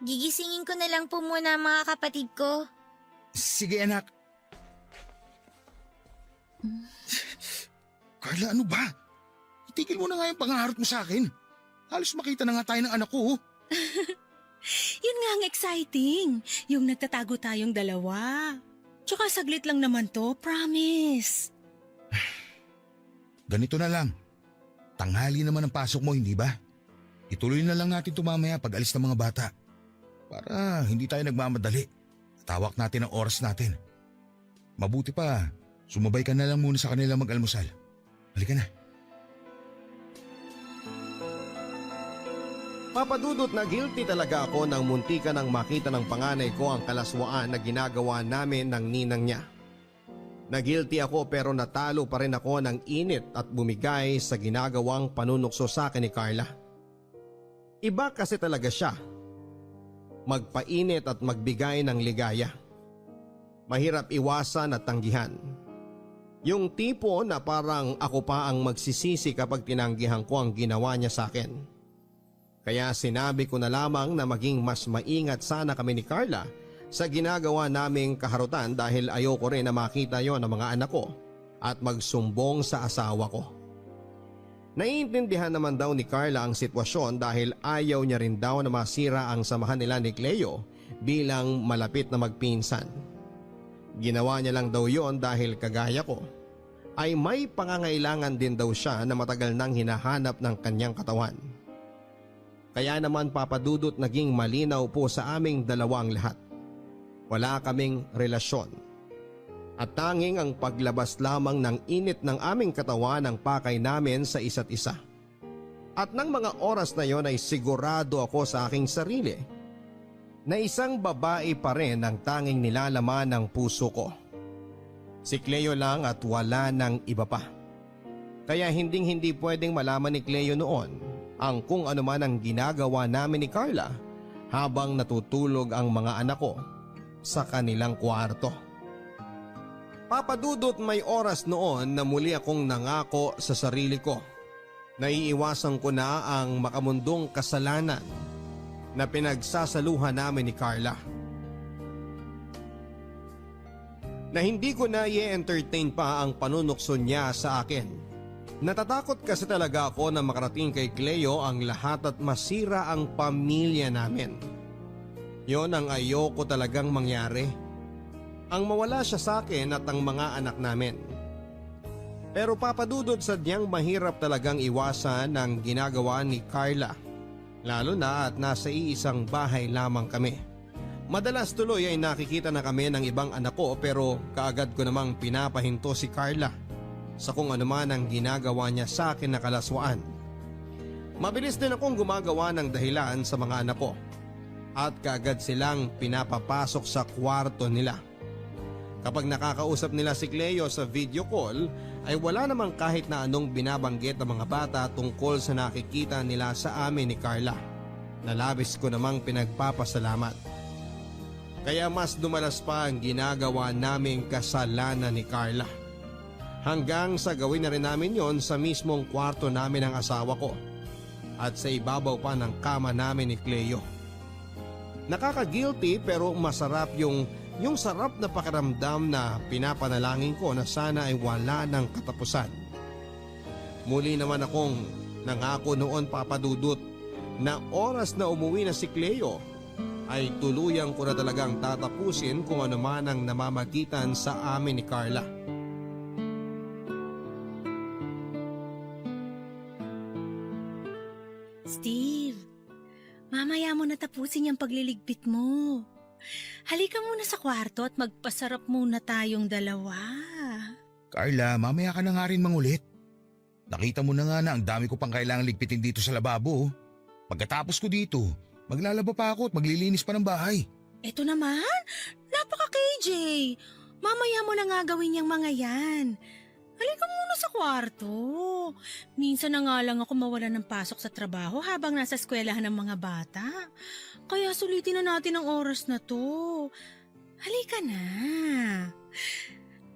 Gigisingin ko na lang po muna ang mga kapatid ko. Sige, anak. Carla, ano ba? Itigil mo na nga yung pangaharot mo sa akin. Halos makita na nga tayo ng anak ko. Yun nga ang exciting, yung nagtatago tayong dalawa. Tsaka saglit lang naman to, promise. Ganito na lang. Tanghali naman ang pasok mo, hindi ba? Ituloy na lang natin ito mamaya pag alis ng mga bata. Para hindi tayo nagmamadali. Tawak natin ang oras natin. Mabuti pa, sumabay ka na lang muna sa kanila mag-almusal. Halika na. Papadudot na guilty talaga ako nang muntika nang makita ng panganay ko ang kalaswaan na ginagawa namin ng ninang niya. Na-guilty ako pero natalo pa rin ako ng init at bumigay sa ginagawang panunukso sa akin ni Carla. Iba kasi talaga siya. Magpainit at magbigay ng ligaya. Mahirap iwasan at tanggihan. Yung tipo na parang ako pa ang magsisisi kapag tinanggihan ko ang ginawa niya sa akin. Kaya sinabi ko na lamang na maging mas maingat sana kami ni Carla sa ginagawa naming kaharutan dahil ayoko rin na makita yon ng mga anak ko at magsumbong sa asawa ko. Naiintindihan naman daw ni Carla ang sitwasyon dahil ayaw niya rin daw na masira ang samahan nila ni Cleo bilang malapit na magpinsan. Ginawa niya lang daw yon dahil kagaya ko ay may pangangailangan din daw siya na matagal nang hinahanap ng kanyang katawan. Kaya naman Papadudot naging malinaw po sa aming dalawang lahat. Wala kaming relasyon. At tanging ang paglabas lamang ng init ng aming katawan ang pakay namin sa isa't isa. At ng mga oras na yon ay sigurado ako sa aking sarili na isang babae pa rin ang tanging nilalaman ng puso ko. Si Cleo lang at wala nang iba pa. Kaya hindi pwedeng malaman ni Cleo noon ang kung ano man ang ginagawa namin ni Carla habang natutulog ang mga anak ko sa kanilang kwarto. Papadudot, may oras noon na muli akong nangako sa sarili ko. Naiiwasan ko na ang makamundong kasalanan na pinagsasaluhan namin ni Carla. Na hindi ko na i-entertain pa ang panunukso niya sa akin. Natatakot kasi talaga ako na makarating kay Cleo ang lahat at masira ang pamilya namin. Yon ang ayoko talagang mangyari. Ang mawala siya sa akin at ang mga anak namin. Pero papadudod, sadyang mahirap talagang iwasan ang ginagawa ni Carla. Lalo na at nasa iisang bahay lamang kami. Madalas tuloy ay nakikita na kami ng ibang anak ko pero kaagad ko namang pinapahinto si Carla sa kung ano man ang ginagawa niya sa akin na kalaswaan. Mabilis din akong gumagawa ng dahilan sa mga anak ko at kaagad silang pinapapasok sa kwarto nila. Kapag nakakausap nila si Cleo sa video call ay wala namang kahit na anong binabanggit ang mga bata tungkol sa nakikita nila sa amin ni Carla, na labis ko namang pinagpapasalamat. Kaya mas dumalas pa ang ginagawa naming kasalanan ni Carla. Hanggang sa gawin na rin namin yon sa mismong kwarto namin ng asawa ko at sa ibabaw pa ng kama namin ni Cleo. Nakaka-guilty pero masarap yung sarap na pakiramdam na pinapanalangin ko na sana ay wala ng katapusan. Muli naman akong nangako noon, papadudot, na oras na umuwi na si Cleo ay tuluyang ko na talagang tatapusin kung ano man ang namamagitan sa amin ni Carla. Steve, mamaya mo natapusin yung pagliligpit mo. Halika muna sa kwarto at magpasarap muna tayong dalawa. Carla, mamaya ka na nga rin mangulit. Nakita mo na nga na ang dami ko pang kailangang ligpitin dito sa lababo. Pagkatapos ko dito, maglalaba pa ako at maglilinis pa ng bahay. Eto naman, napaka-KJ. Mamaya mo na nga gawin yung mga yan. Halika muna sa kwarto. Minsan na nga lang ako mawala ng pasok sa trabaho habang nasa eskwelahan ng mga bata. Kaya sulitin na natin ang oras na to. Halika na.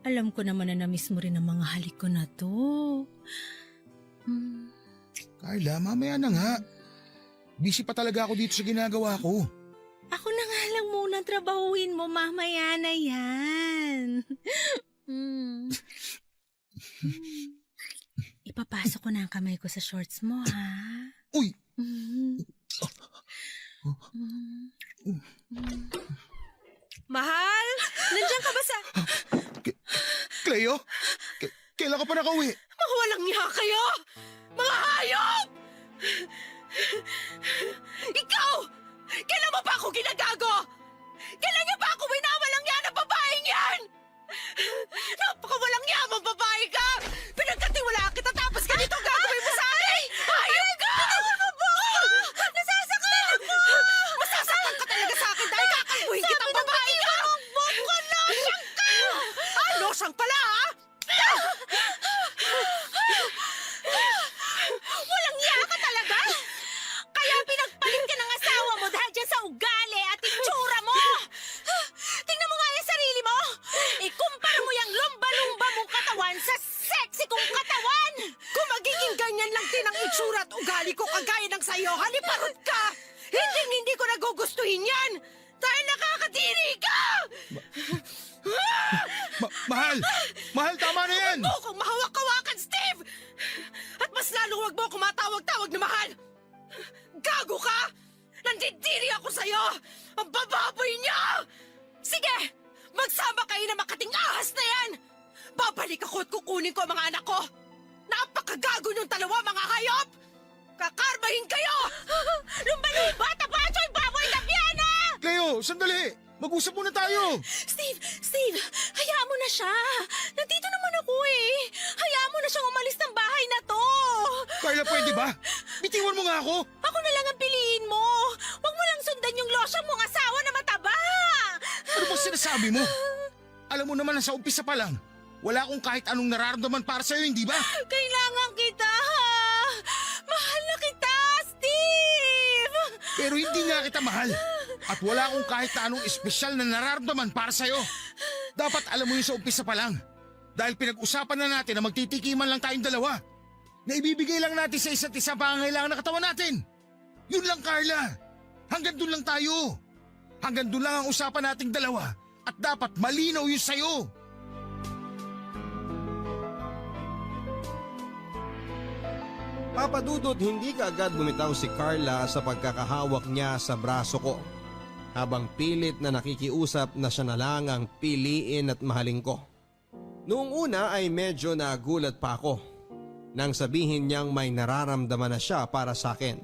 Alam ko naman na namiss mo rin ang mga halik ko na to. Carla, mamaya na nga. Busy pa talaga ako dito sa ginagawa ko. Ako na nga lang muna ang trabahuin mo, mamaya na yan. Ipapasok ko na ang kamay ko sa shorts mo, ha? Uy! Mahal! Nandiyan ka ba sa... Cleo? Kailan ka pa nakauwi? Mga walang niya kayo! Mga hayop! Ikaw! Kailan mo pa ako ginagago? Kailan niya ba ako winawalang niya ng babaeng yan? Napakawalang niya mong babae ka! Pinagkatiwalaan kita tapos ganito gagawin mo sa akin! Hayop ka! Nasasaktan ako! Masasaktan ka talaga sa akin dahil kakalbuhin kitang babae ka! Losyang ka! Losyang pala, ha? Walang iya ka talaga! Kaya pinagpalit ka ng asawa mo dahil dyan sa ugali at itsura mo! Tingnan mo nga yung sarili mo! Ikumpara mo yung lumba-lumba mong katawan sa sexy kong katawan! Kung magiging ganyan lang din ang itsura at ugali ko kagaya ng sayo, haliparot ka! Hindi ko nagugustuhin yan! Dahil nakakadiri ka! Mahal! Mahal, tama na yan! Huwag mo akong mahawak-hawakan, Steve! At mas lalo huwag mo akong matawag-tawag na mahal! Gago ka! Nandidiri ako sa'yo! Ang bababoy niya! Sige! Magsama kayo na makating ahas na yan! Babalik ako at kukunin ko ang mga anak ko! Napakagago niyong dalawa, mga hayop! Kakarbahin kayo! Lumba-lumba! Tapachoy! Baboy na piyana! Cleo, sandali! Mag-usap muna tayo! Steve, hayaan mo na siya. Nandito naman ako eh. Hayaan mo na siyang umalis ng bahay na to. Carla, pwede ba? Bitiwan mo nga ako! Ako na lang ang piliin mo. Huwag mo lang sundan yung losyang mong asawa na mataba. Ano ba sinasabi mo? Alam mo naman na sa umpisa pa lang, Wala akong kahit anong nararamdaman para sa'yo, hindi ba? Kailangan kita, ha? Mahal na kita, Steve! Pero hindi nga kita mahal. At wala akong kahit anong espesyal na nararamdaman para sa'yo. Dapat alam mo yun sa umpisa pa lang. Dahil pinag-usapan na natin na magtitikiman lang tayong dalawa. Na ibibigay lang natin sa isa't isa pangangailangan ng katawan natin. Yun lang, Carla. Hanggang doon lang tayo. Hanggang doon lang ang usapan nating dalawa. At dapat malinaw yun sa'yo. Papadudot, hindi kaagad bumitaw si Carla sa pagkakahawak niya sa braso ko. Habang pilit na nakikiusap na siya na lang ang piliin at mahalin ko. Noong una ay medyo nagulat pa ako nang sabihin niyang may nararamdaman na siya para sa akin.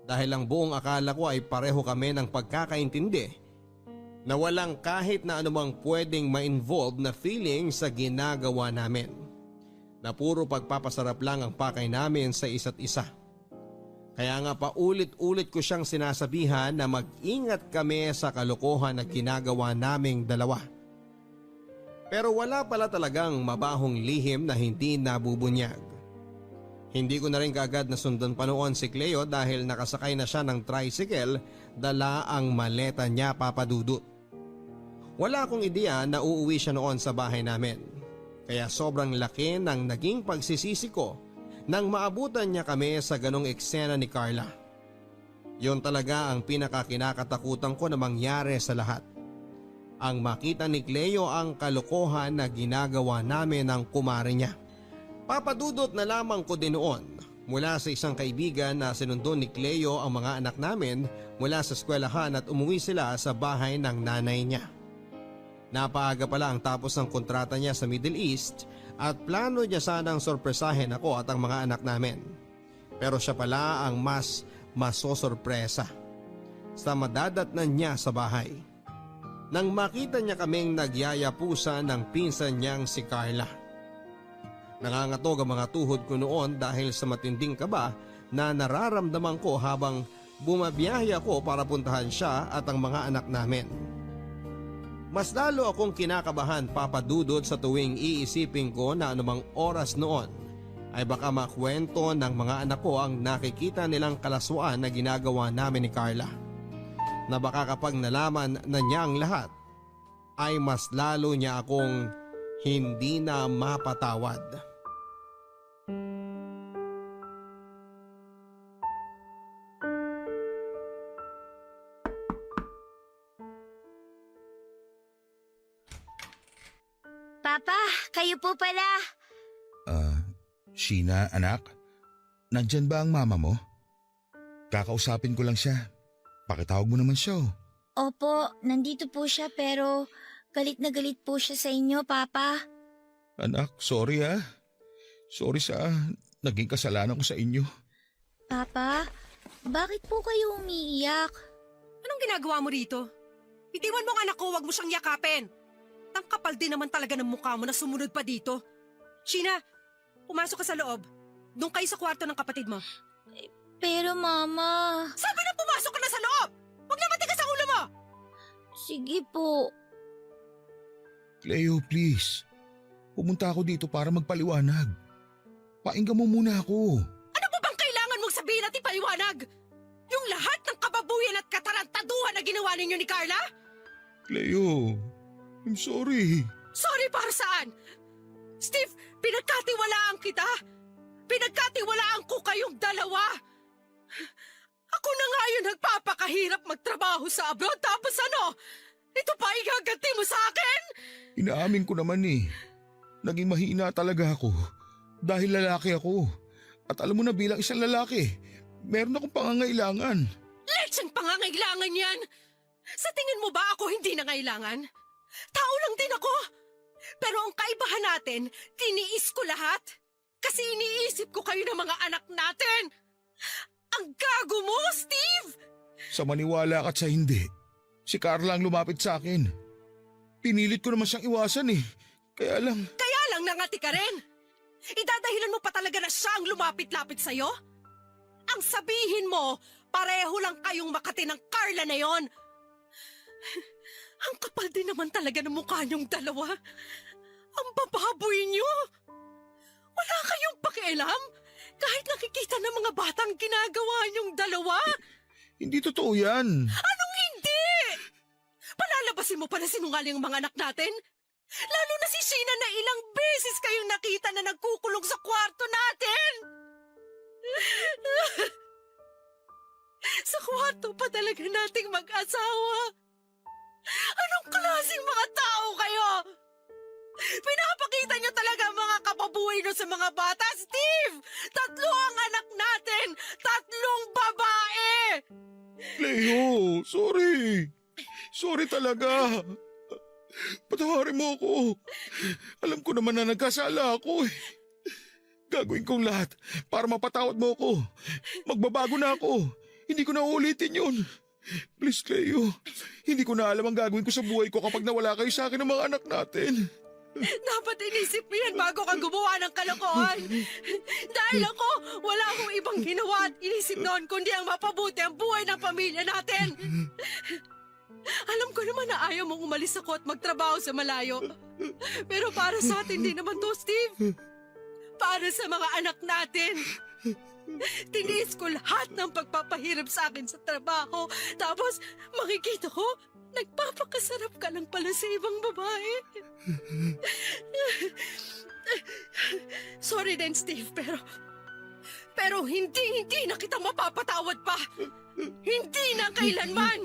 Dahil ang buong akala ko ay pareho kami ng pagkakaintindi na walang kahit na anumang pwedeng ma-involve na feeling sa ginagawa namin. Na puro pagpapasarap lang ang pakay namin sa isa't isa. Kaya nga paulit-ulit ko siyang sinasabihan na mag-ingat kami sa kalokohan na ginagawa naming dalawa. Pero wala pala talagang mabahong lihim na hindi nabubunyag. Hindi ko na rin kaagad nasundan pa noon si Cleo dahil nakasakay na siya ng tricycle, dala ang maleta niya, Papadudot. Wala akong ideya na uuwi siya noon sa bahay namin. Kaya sobrang laki ng naging pagsisisi ko nang maabutan niya kami sa ganong eksena ni Carla. Yon talaga ang pinakakinakatakutan ko na mangyari sa lahat. Ang makita ni Cleo ang kalokohan na ginagawa namin ng kumare niya. Papadudot na lamang ko din noon mula sa isang kaibigan na sinundo ni Cleo ang mga anak namin mula sa eskwelahan at umuwi sila sa bahay ng nanay niya. Napaaga pala ang tapos ng kontrata niya sa Middle East at plano niya sanang sorpresahin ako at ang mga anak namin. Pero siya pala ang mas masosorpresa sa madadatnan niya sa bahay. Nang makita niya kaming nagyayapusan ng pinsan niyang si Carla. Nangangatog ang mga tuhod ko noon dahil sa matinding kaba na nararamdaman ko habang bumabiyahe ako para puntahan siya at ang mga anak namin. Mas lalo akong kinakabahan, Papadudot, sa tuwing iisipin ko na anumang oras noon ay baka makwento ng mga anak ko ang nakikita nilang kalaswaan na ginagawa namin ni Carla. Na baka kapag nalaman na niya ang lahat ay mas lalo niya akong hindi na mapatawad. Papa, kayo po pala. Sheena, anak? Nandyan ba ang mama mo? Kakausapin ko lang siya. Pakitawag mo naman siya. Opo, nandito po siya pero galit na galit po siya sa inyo, Papa. Anak, sorry ah. Sorry sa naging kasalanan ko sa inyo. Papa, bakit po kayo umiiyak? Anong ginagawa mo rito? Itiwan mo ang anak ko, wag mo siyang yakapin. Ang kapal din naman talaga ng mukha mo na sumunod pa dito. Sheena, pumasok ka sa loob. Doon kayo sa kwarto ng kapatid mo. Pero Mama... Sabi na pumasok ka na sa loob! Huwag na matigas ang ulo mo! Sige po. Cleo, please. Pumunta ako dito para magpaliwanag. Painggan mo muna ako. Ano ba bang kailangan mong sabihin at ipaliwanag? Yung lahat ng kababuyan at katarantaduhan na ginawa ninyo ni Carla? Cleo, I'm sorry. Sorry para saan? Steve, pinagkatiwalaan kita. Pinagkatiwalaan ko kayong dalawa. Ako na nga yung nagpapakahirap magtrabaho sa abroad tapos ano? Ito pa igaganti mo sa akin? Inaamin ko naman eh. Naging mahina talaga ako dahil lalaki ako. At alam mo na bilang isang lalaki, meron akong pangangailangan. Lecheng pangangailangan yan! Sa tingin mo ba ako hindi nangailangan? Tao lang din ako. Pero ang kaibahan natin, tiniis ko lahat. Kasi iniisip ko kayo ng mga anak natin. Ang gago mo, Steve! Sa maniwala ka at sa hindi, si Carla ang lumapit sa akin. Pinilit ko naman siyang iwasan eh. Kaya lang nangati ka rin. Idadahilan mo pa talaga na siya ang lumapit-lapit sa'yo? Ang sabihin mo, pareho lang kayong makati ng Carla na yon. Ang kapal din naman talaga ng mukha niyong dalawa. Ang bababoy niyo! Wala kayong pakialam? Kahit nakikita ng mga batang ginagawa niyong dalawa? Hindi totoo yan. Anong hindi? Palalabasin mo pa na sinungaling ang mga anak natin? Lalo na si Sheena na ilang beses kayong nakita na nagkukulong sa kwarto natin! Sa kwarto pa talaga nating mag-asawa. Anong klaseng mga tao kayo? Pinapakita niyo talaga ang mga kababuhay niyo sa mga bata, Steve! 3 ang anak natin! 3 babae! Cleo, sorry. Sorry talaga. Patawarin mo ako. Alam ko naman na nagkasala ako eh. Gagawin kong lahat para mapatawad mo ako. Magbabago na ako. Hindi ko na uulitin yun. Please, Cleo. Hindi ko na alam ang gagawin ko sa buhay ko kapag nawala kayo sa akin ng mga anak natin. Dapat inisip mo yan bago ka gumawa ng kalokohan. Dahil ako, wala akong ibang ginawa at inisip noon kundi ang mapabuti ang buhay ng pamilya natin. Alam ko naman na ayaw mong umalis ako at magtrabaho sa malayo. Pero para sa atin din naman to, Steve. Para sa mga anak natin. Tiniis ko lahat ng pagpapahirap sa akin sa trabaho. Tapos makikita ko, nagpapakasarap ka lang pala sa ibang babae. Sorry din, Steve, pero hindi na kita mapapatawad pa. Hindi na kailanman.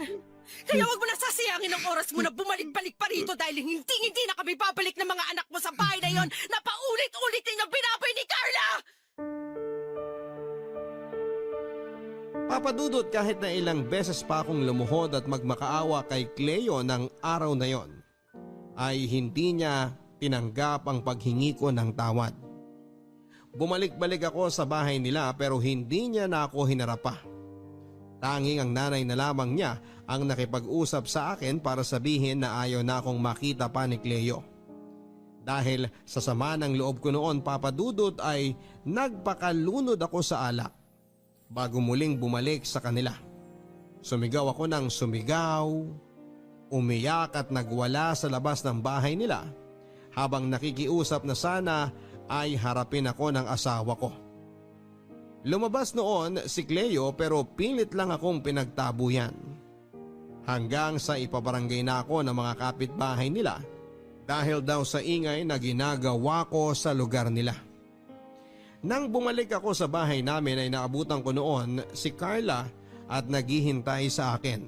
Kaya wag mo na sasayangin ang oras mo na bumalik-balik pa rito dahil hindi na kami babalik ng mga anak mo sa bahay na yon na paulit-ulit din ang binaboy ni Carla! Papadudot kahit na ilang beses pa akong lumuhod at magmakaawa kay Cleo ng araw na yon, ay hindi niya tinanggap ang paghingi ko ng tawad. Bumalik-balik ako sa bahay nila pero hindi niya na ako hinarap pa. Tanging ang nanay na lamang niya ang nakipag-usap sa akin para sabihin na ayaw na akong makita pa ni Cleo. Dahil sa sama ng loob ko noon, Papadudot, ay nagpakalunod ako sa alak bago muling bumalik sa kanila. Sumigaw ako ng sumigaw, umiyak at nagwala sa labas ng bahay nila habang nakikiusap na sana ay harapin ako ng asawa ko. Lumabas noon si Cleo pero pilit lang akong pinagtabuyan. Hanggang sa ipabarangay na ako ng mga kapitbahay nila dahil daw sa ingay na ginagawa ko sa lugar nila. Nang bumalik ako sa bahay namin ay naabutan ko noon si Carla at naghihintay sa akin.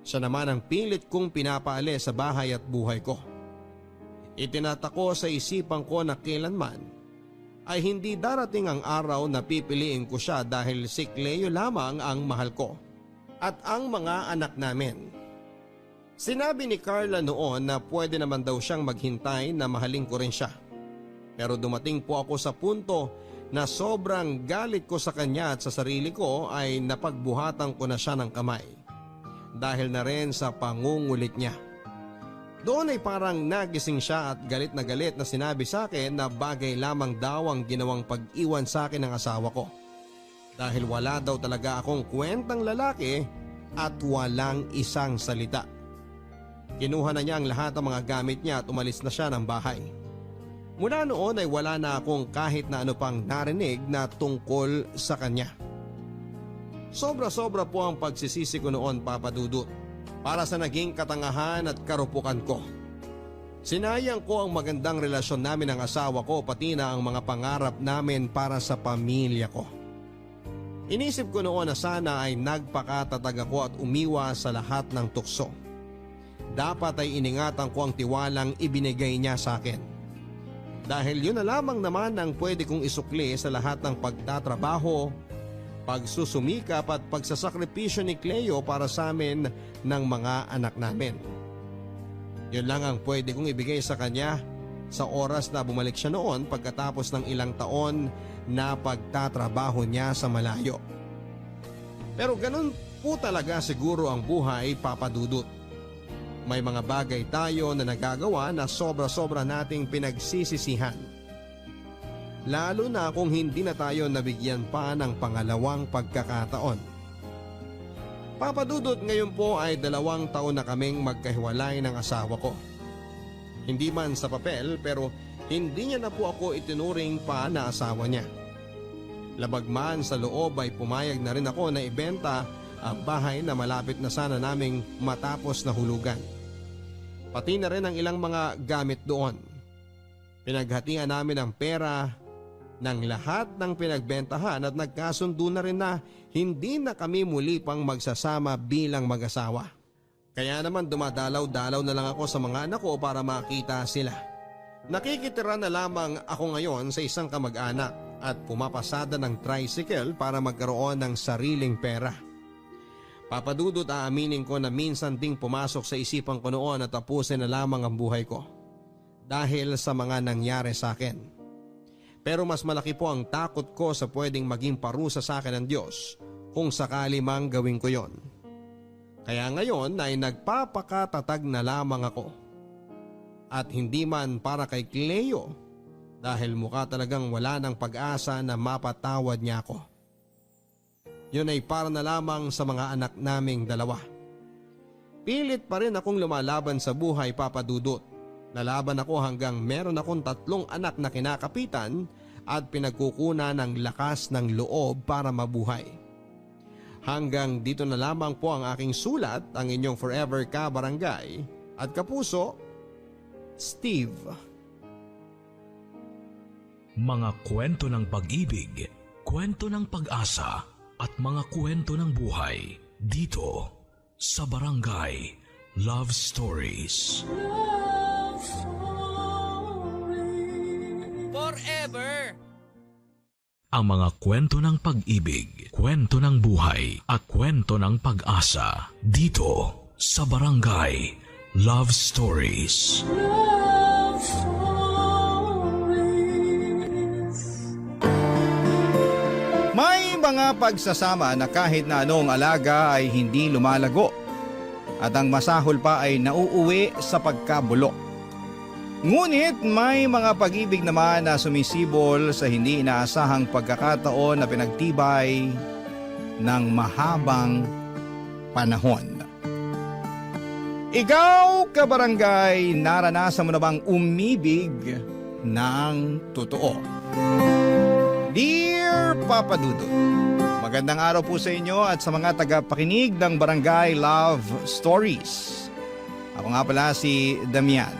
Siya naman ang pilit kong pinapaalis sa bahay at buhay ko. Itinatako sa isipan ko na kailanman ay hindi darating ang araw na pipiliin ko siya dahil si Cleo lamang ang mahal ko at ang mga anak namin. Sinabi ni Carla noon na pwede naman daw siyang maghintay na mahalin ko rin siya. Pero dumating po ako sa punto na sobrang galit ko sa kanya at sa sarili ko ay napagbuhatan ko na siya ng kamay dahil na rin sa pangungulit niya. Doon ay parang nagising siya at galit na sinabi sa akin na bagay lamang daw ang ginawang pag-iwan sa akin ng asawa ko. Dahil wala daw talaga akong kwentang lalaki at walang isang salita. Kinuha na niya ang lahat ng mga gamit niya at umalis na siya ng bahay. Mula noon ay wala na akong kahit na ano pang narinig na tungkol sa kanya. Sobra-sobra po ang pagsisisi ko noon, Papadudot, para sa naging katangahan at karupukan ko. Sinayang ko ang magandang relasyon namin ng asawa ko pati na ang mga pangarap namin para sa pamilya ko. Inisip ko noon na sana ay nagpakatatag ako at umiwas sa lahat ng tukso. Dapat ay iningatan ko ang tiwalang ibinigay niya sa akin. Dahil yun na lamang naman ang pwede kong isukli sa lahat ng pagtatrabaho, pagsusumikap at pagsasakripisyo ni Cleo para sa amin ng mga anak namin. Yun lang ang pwede kong ibigay sa kanya sa oras na bumalik siya noon pagkatapos ng ilang taon na pagtatrabaho niya sa malayo. Pero ganun po talaga siguro ang buhay, Papadudot. May mga bagay tayo na nagagawa na sobra-sobra nating pinagsisisihan. Lalo na kung hindi na tayo nabigyan pa ng pangalawang pagkakataon. Papadudot, ngayon po ay 2 taon na kaming magkahiwalay ng asawa ko. Hindi man sa papel pero hindi niya na po ako itinuring pa na asawa niya. Labag man sa loob ay pumayag na rin ako na ibenta ang bahay na malapit na sana naming matapos na hulugan. Pati na rin ang ilang mga gamit doon. Pinaghatian namin ang pera ng lahat ng pinagbentahan at nagkasundo na rin na hindi na kami muli pang magsasama bilang mag-asawa. Kaya naman dumadalaw-dalaw na lang ako sa mga anak ko para makita sila. Nakikitira na lamang ako ngayon sa isang kamag-anak at pumapasada ng tricycle para magkaroon ng sariling pera. Papadudot, aaminin ko na minsan ding pumasok sa isipan ko noon na tapusin na lamang ang buhay ko dahil sa mga nangyari sa akin. Pero mas malaki po ang takot ko sa pwedeng maging parusa sa akin ng Diyos kung sakali mang gawin ko yon. Kaya ngayon ay nagpapakatatag na lamang ako. At hindi man para kay Cleo dahil mukha talagang wala ng pag-asa na mapatawad niya ako. Yun ay para na lamang sa mga anak naming dalawa. Pilit pa rin akong lumalaban sa buhay, Papa Dudut. Nalaban ako hanggang meron akong 3 anak na kinakapitan at pinagkukunan ng lakas ng loob para mabuhay. Hanggang dito na lamang po ang aking sulat, ang inyong forever ka-barangay at kapuso, Steve. Mga kwento ng pag-ibig, kwento ng pag-asa at mga kwento ng buhay dito sa Barangay Love Stories. Forever! Ang mga kwento ng pag-ibig, kwento ng buhay at kwento ng pag-asa dito sa Barangay Love Stories. May mga pagsasama na kahit na anong alaga ay hindi lumalago at ang masahol pa ay nauuwi sa pagkabulok. Ngunit may mga pag-ibig naman na sumisibol sa hindi inaasahang pagkakataon na pinagtibay ng mahabang panahon. Ikaw, kabarangay, naranasan mo na bang umibig ng totoo? Dear Papa Dudut, magandang araw po sa inyo at sa mga tagapakinig ng Barangay Love Stories. Ako nga pala si Damian.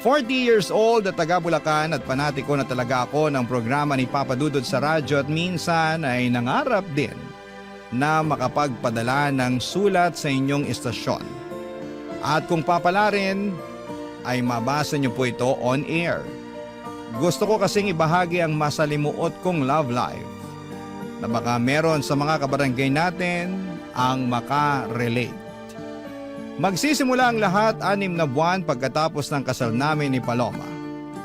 40 years old at taga Bulacan at panatiko na talaga ako ng programa ni Papa Dudut sa radyo at minsan ay nangarap din na makapagpadala ng sulat sa inyong istasyon. At kung papala rin, ay mabasa niyo po ito on air. Gusto ko kasing ibahagi ang masalimuot kong love life na baka meron sa mga kabarangay natin ang makarelate. Magsisimula ang lahat 6 na buwan pagkatapos ng kasal namin ni Paloma.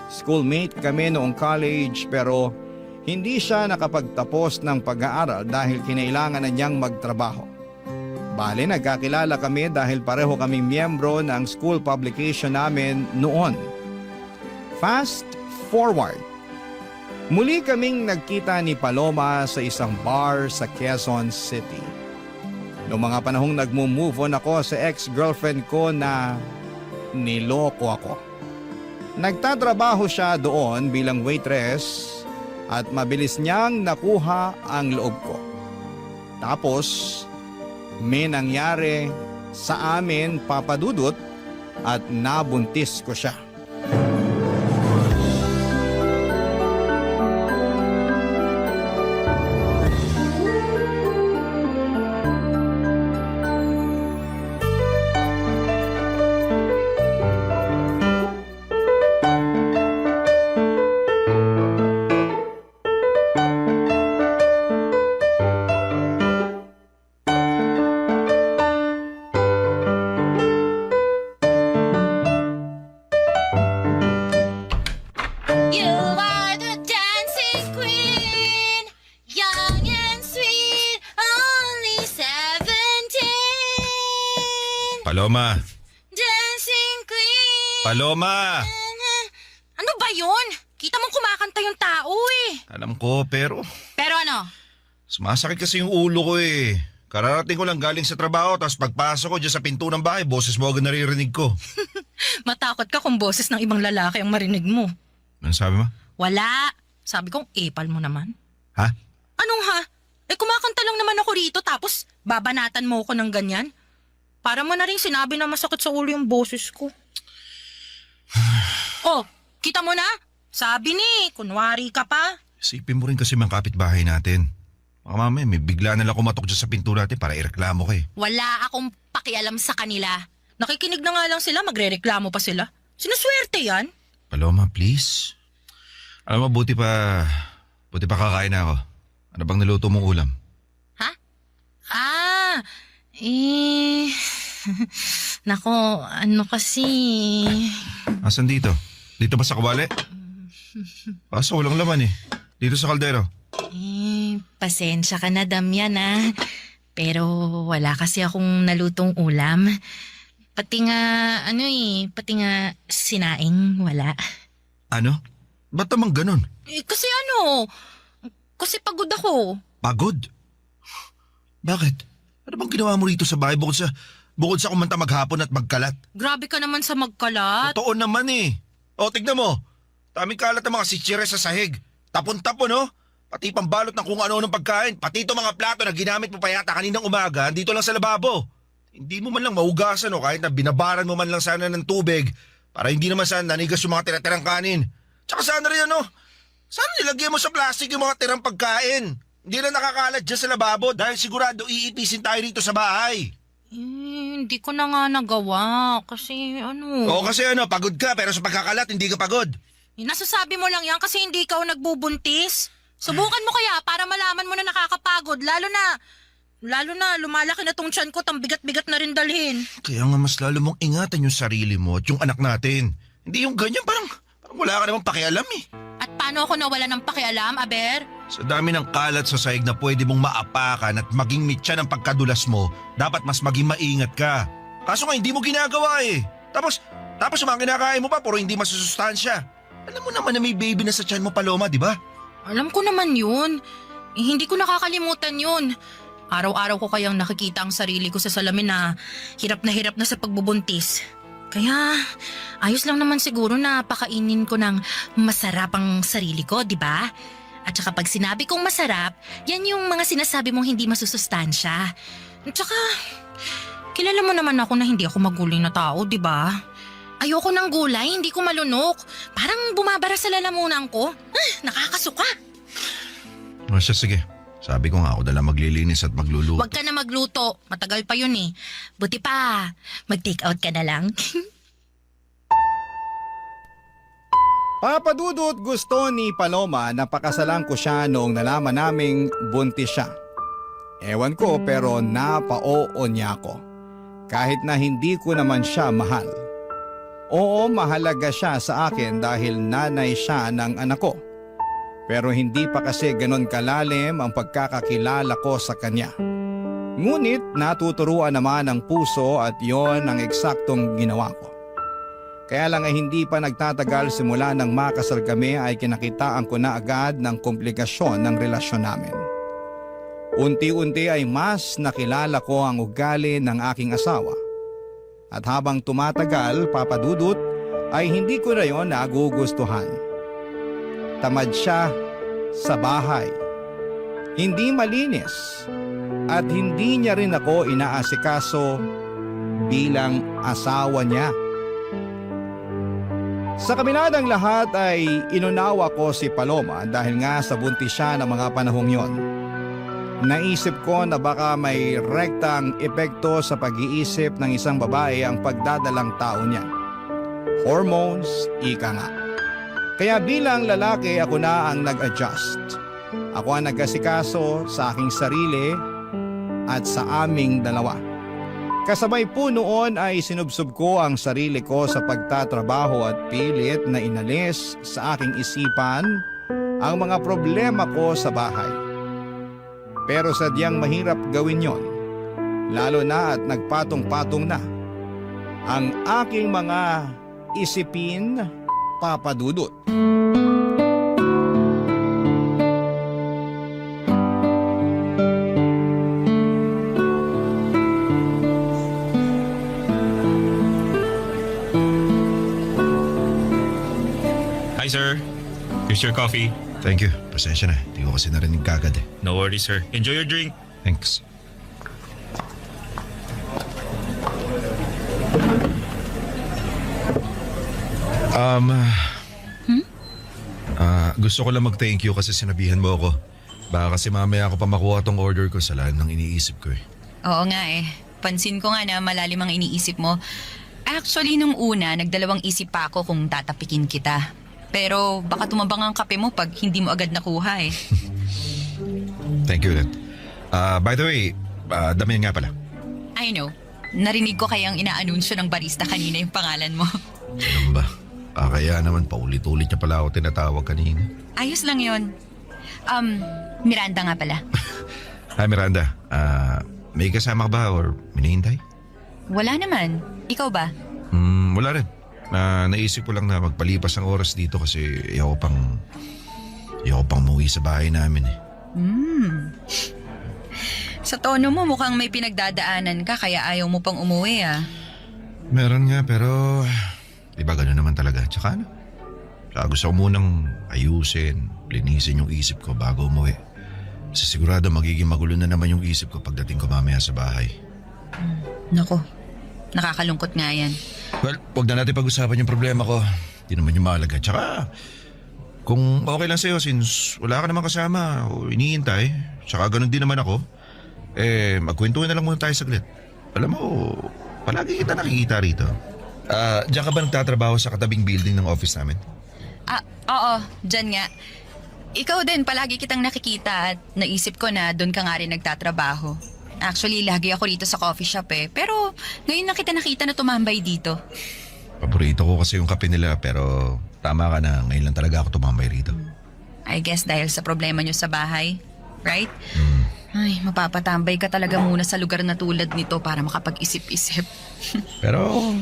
Schoolmate kami noong college pero hindi siya nakapagtapos ng pag-aaral dahil kinailangan na niyang magtrabaho. Bale, nagkakilala kami dahil pareho kaming miyembro ng school publication namin noon. Fast forward. Muli kaming nagkita ni Paloma sa isang bar sa Quezon City. Noong mga panahong nagmo-move on ako sa ex-girlfriend ko na niloko ako. Nagtatrabaho siya doon bilang waitress at mabilis niyang nakuha ang loob ko. Tapos, may nangyari sa amin, Papa Dudut, at nabuntis ko siya. You are the dancing queen, young and sweet, only 17. Paloma! Dancing queen. Paloma! Ano ba yun? Kita mong kumakanta yung tao eh. Alam ko pero Pero ano? sumasakit kasi yung ulo ko eh. Kararating ko lang galing sa trabaho tapos pagpasok ko dyan sa pinto ng bahay, boses mo agad naririnig ko. Matakot ka kung boses ng ibang lalaki ang marinig mo. Ano sabi mo? Wala. Sabi kong epal mo naman. Ha? Anong ha? Kumakanta lang naman ako rito tapos babanatan mo ko ng ganyan? Para mo na rin sinabi na masakit sa ulo yung boses ko. Oh, kita mo na? Sabi ni, kunwari ka pa. Isipin mo rin kasi mga kapitbahay natin. Baka mamaya may bigla na lang kumatok dyan sa pinto natin para ireklamo ka eh. Wala akong pakialam sa kanila. Nakikinig na nga lang sila, magrereklamo pa sila. Sinuswerte yan. Paloma, please. Alam mo, buti pa kakain na ako. Ano bang naluto mong ulam? Ha? Nako, ano kasi... Asan dito? Dito ba sa kawali? Kaso walang laman eh. Dito sa kaldero. Pasensya ka na, Damian Pero wala kasi akong nalutong ulam. Pati nga sinaing wala. Ano? Ba't naman ganun? Kasi pagod ako. Pagod? Bakit? Ano bang ginawa mo rito sa bahay bukod sa kumanta maghapon at magkalat? Grabe ka naman sa magkalat. Totoo naman eh. O, tignan mo. Daming kalat ng mga sitsire sa sahig. Tapon-tapon, no? Pati pambalot ng kung ano ng pagkain. Pati itong mga plato na ginamit mo pa yata kaninang umaga, dito lang sa lababo. Hindi mo man lang mahugasan o kahit na binabaran mo man lang sana ng tubig para hindi naman sana nanigas yung mga tira-tirang kanin. Tsaka sana rin sana nilagyan mo sa plastic yung mga tirang pagkain. Hindi na nakakalat dyan sa lababo dahil sigurado iipisin tayo rito sa bahay. Hindi ko na nga nagawa kasi Oo kasi pagod ka pero sa pagkakalat hindi ka pagod. Nasasabi mo lang yan kasi hindi ikaw nagbubuntis. Subukan mo kaya para malaman mo na nakakapagod lalo na lumalaki na tong tiyan ko tang bigat-bigat na rin dalhin. Kaya nga mas lalo mong ingatan yung sarili mo at yung anak natin. Hindi yung ganyan parang wala ka namang pakialam eh. At paano ako nawala ng pakialam, Aber? Sa dami ng kalat sa sahig na pwede mong maapakan at maging mitya ng pagkadulas mo, dapat mas maging maingat ka. Kaso nga hindi mo ginagawa eh. Tapos yung mga kinakain mo pa puro hindi masusustansya. Alam mo naman na may baby na sa tiyan mo, Paloma, di ba? Alam ko naman yun. Hindi ko nakakalimutan yun. Araw-araw ko kayang nakikita ang sarili ko sa salamin na hirap na sa pagbubuntis. Kaya ayos lang naman siguro na pakainin ko ng masarap ang sarili ko, di ba? At saka pag sinabi kong masarap, yan yung mga sinasabi mong hindi masusustansya. At saka, kilala mo naman ako na hindi ako maguling na tao, di ba? Ayoko ng gulay, hindi ko malunok. Parang bumabara sa lalamunan ko. Nakakasuka. O siya, sige. Sabi ko nga ako dala maglilinis at magluluto. Huwag ka na magluto. Matagal pa yun eh. Buti pa, mag-take out ka na lang. Papadudot, gusto ni Paloma na pakasalan ko siya noong nalaman naming buntis siya. Ewan ko pero napao niya ako. Kahit na hindi ko naman siya mahal. Oo, mahalaga siya sa akin dahil nanay siya ng anak ko. Pero hindi pa kasi ganon kalalim ang pagkakakilala ko sa kanya. Ngunit natuturuan naman ng puso at yon ang eksaktong ginawa ko. Kaya lang ay hindi pa nagtatagal simula nang makasal kami ay kinakitaan ko na agad ng komplikasyon ng relasyon namin. Unti-unti ay mas nakilala ko ang ugali ng aking asawa. At habang tumatagal, papadudot, ay hindi ko na yon nagugustuhan. Tamad siya sa bahay. Hindi malinis. At hindi niya rin ako inaasikaso bilang asawa niya. Sa kabila ng lahat ay inunawa ko si Paloma dahil nga sa buntis siya ng mga panahong yon. Naisip ko na baka may rektang epekto sa pag-iisip ng isang babae ang pagdadalang tao niya. Hormones, ika nga. Kaya bilang lalaki ako na ang nag-adjust. Ako ang nag-asikaso sa aking sarili at sa aming dalawa. Kasabay po noon ay sinubsob ko ang sarili ko sa pagtatrabaho at pilit na inalis sa aking isipan ang mga problema ko sa bahay. Pero sadyang mahirap gawin yon, lalo na at nagpatong-patong na ang aking mga isipin, papadudot. Hi, sir. Here's your coffee. Thank you. Pasensya na. Hindi ko kasi narinig kagad eh. No worries, sir. Enjoy your drink. Thanks. Gusto ko lang mag-thank you kasi sinabihan mo ako. Baka kasi mamaya ako pa makuha tong order ko sa lalim ng iniisip ko eh. Oo nga eh. Pansin ko nga na malalim ang iniisip mo. Actually, nung una, nagdalawang isip pa ako kung tatapikin kita. Pero baka tumabang ang kape mo pag hindi mo agad nakuha eh. Thank you ulit. By the way, Damian nga pala. I know. Narinig ko kayang inaanunsyo ng barista kanina yung pangalan mo. Ano ba? Kaya naman paulit-ulit niya pala ako tinatawag kanina. Ayos lang yon. Miranda nga pala. Hi Miranda, may kasama ka ba or minihintay? Wala naman. Ikaw ba? Wala rin. Naisip ko lang na magpalipas ang oras dito kasi ayaw pang umuwi sa bahay namin eh. Sa tono mo mukhang may pinagdadaanan ka kaya ayaw mo pang umuwi ah. Meron nga pero diba gano'n naman talaga. Tsaka gusto ko munang ayusin, linisin yung isip ko bago umuwi. Kasi sigurado magiging magulo na naman yung isip ko pagdating ko mamaya sa bahay. Nako, nakakalungkot nga yan. Well, huwag na natin pag-usapan yung problema ko. Di naman yung mahalaga. Tsaka, kung okay lang sa'yo since wala ka naman kasama o iniintay, tsaka ganun din naman ako, magkwentuhan na lang muna tayo saglit. Alam mo, palagi kita nakikita rito. Diyan ka ba nagtatrabaho sa katabing building ng office namin? Oo, dyan nga. Ikaw din, palagi kitang nakikita at naisip ko na doon ka nga rin nagtatrabaho. Actually, lagi ako rito sa coffee shop eh. Pero ngayon na kita nakita na tumambay dito. Paborito ko kasi yung kape nila pero tama ka na, ngayon lang talaga ako tumambay rito. I guess dahil sa problema nyo sa bahay, right? Ay, mapapatambay ka talaga muna sa lugar na tulad nito para makapag-isip-isip. Pero,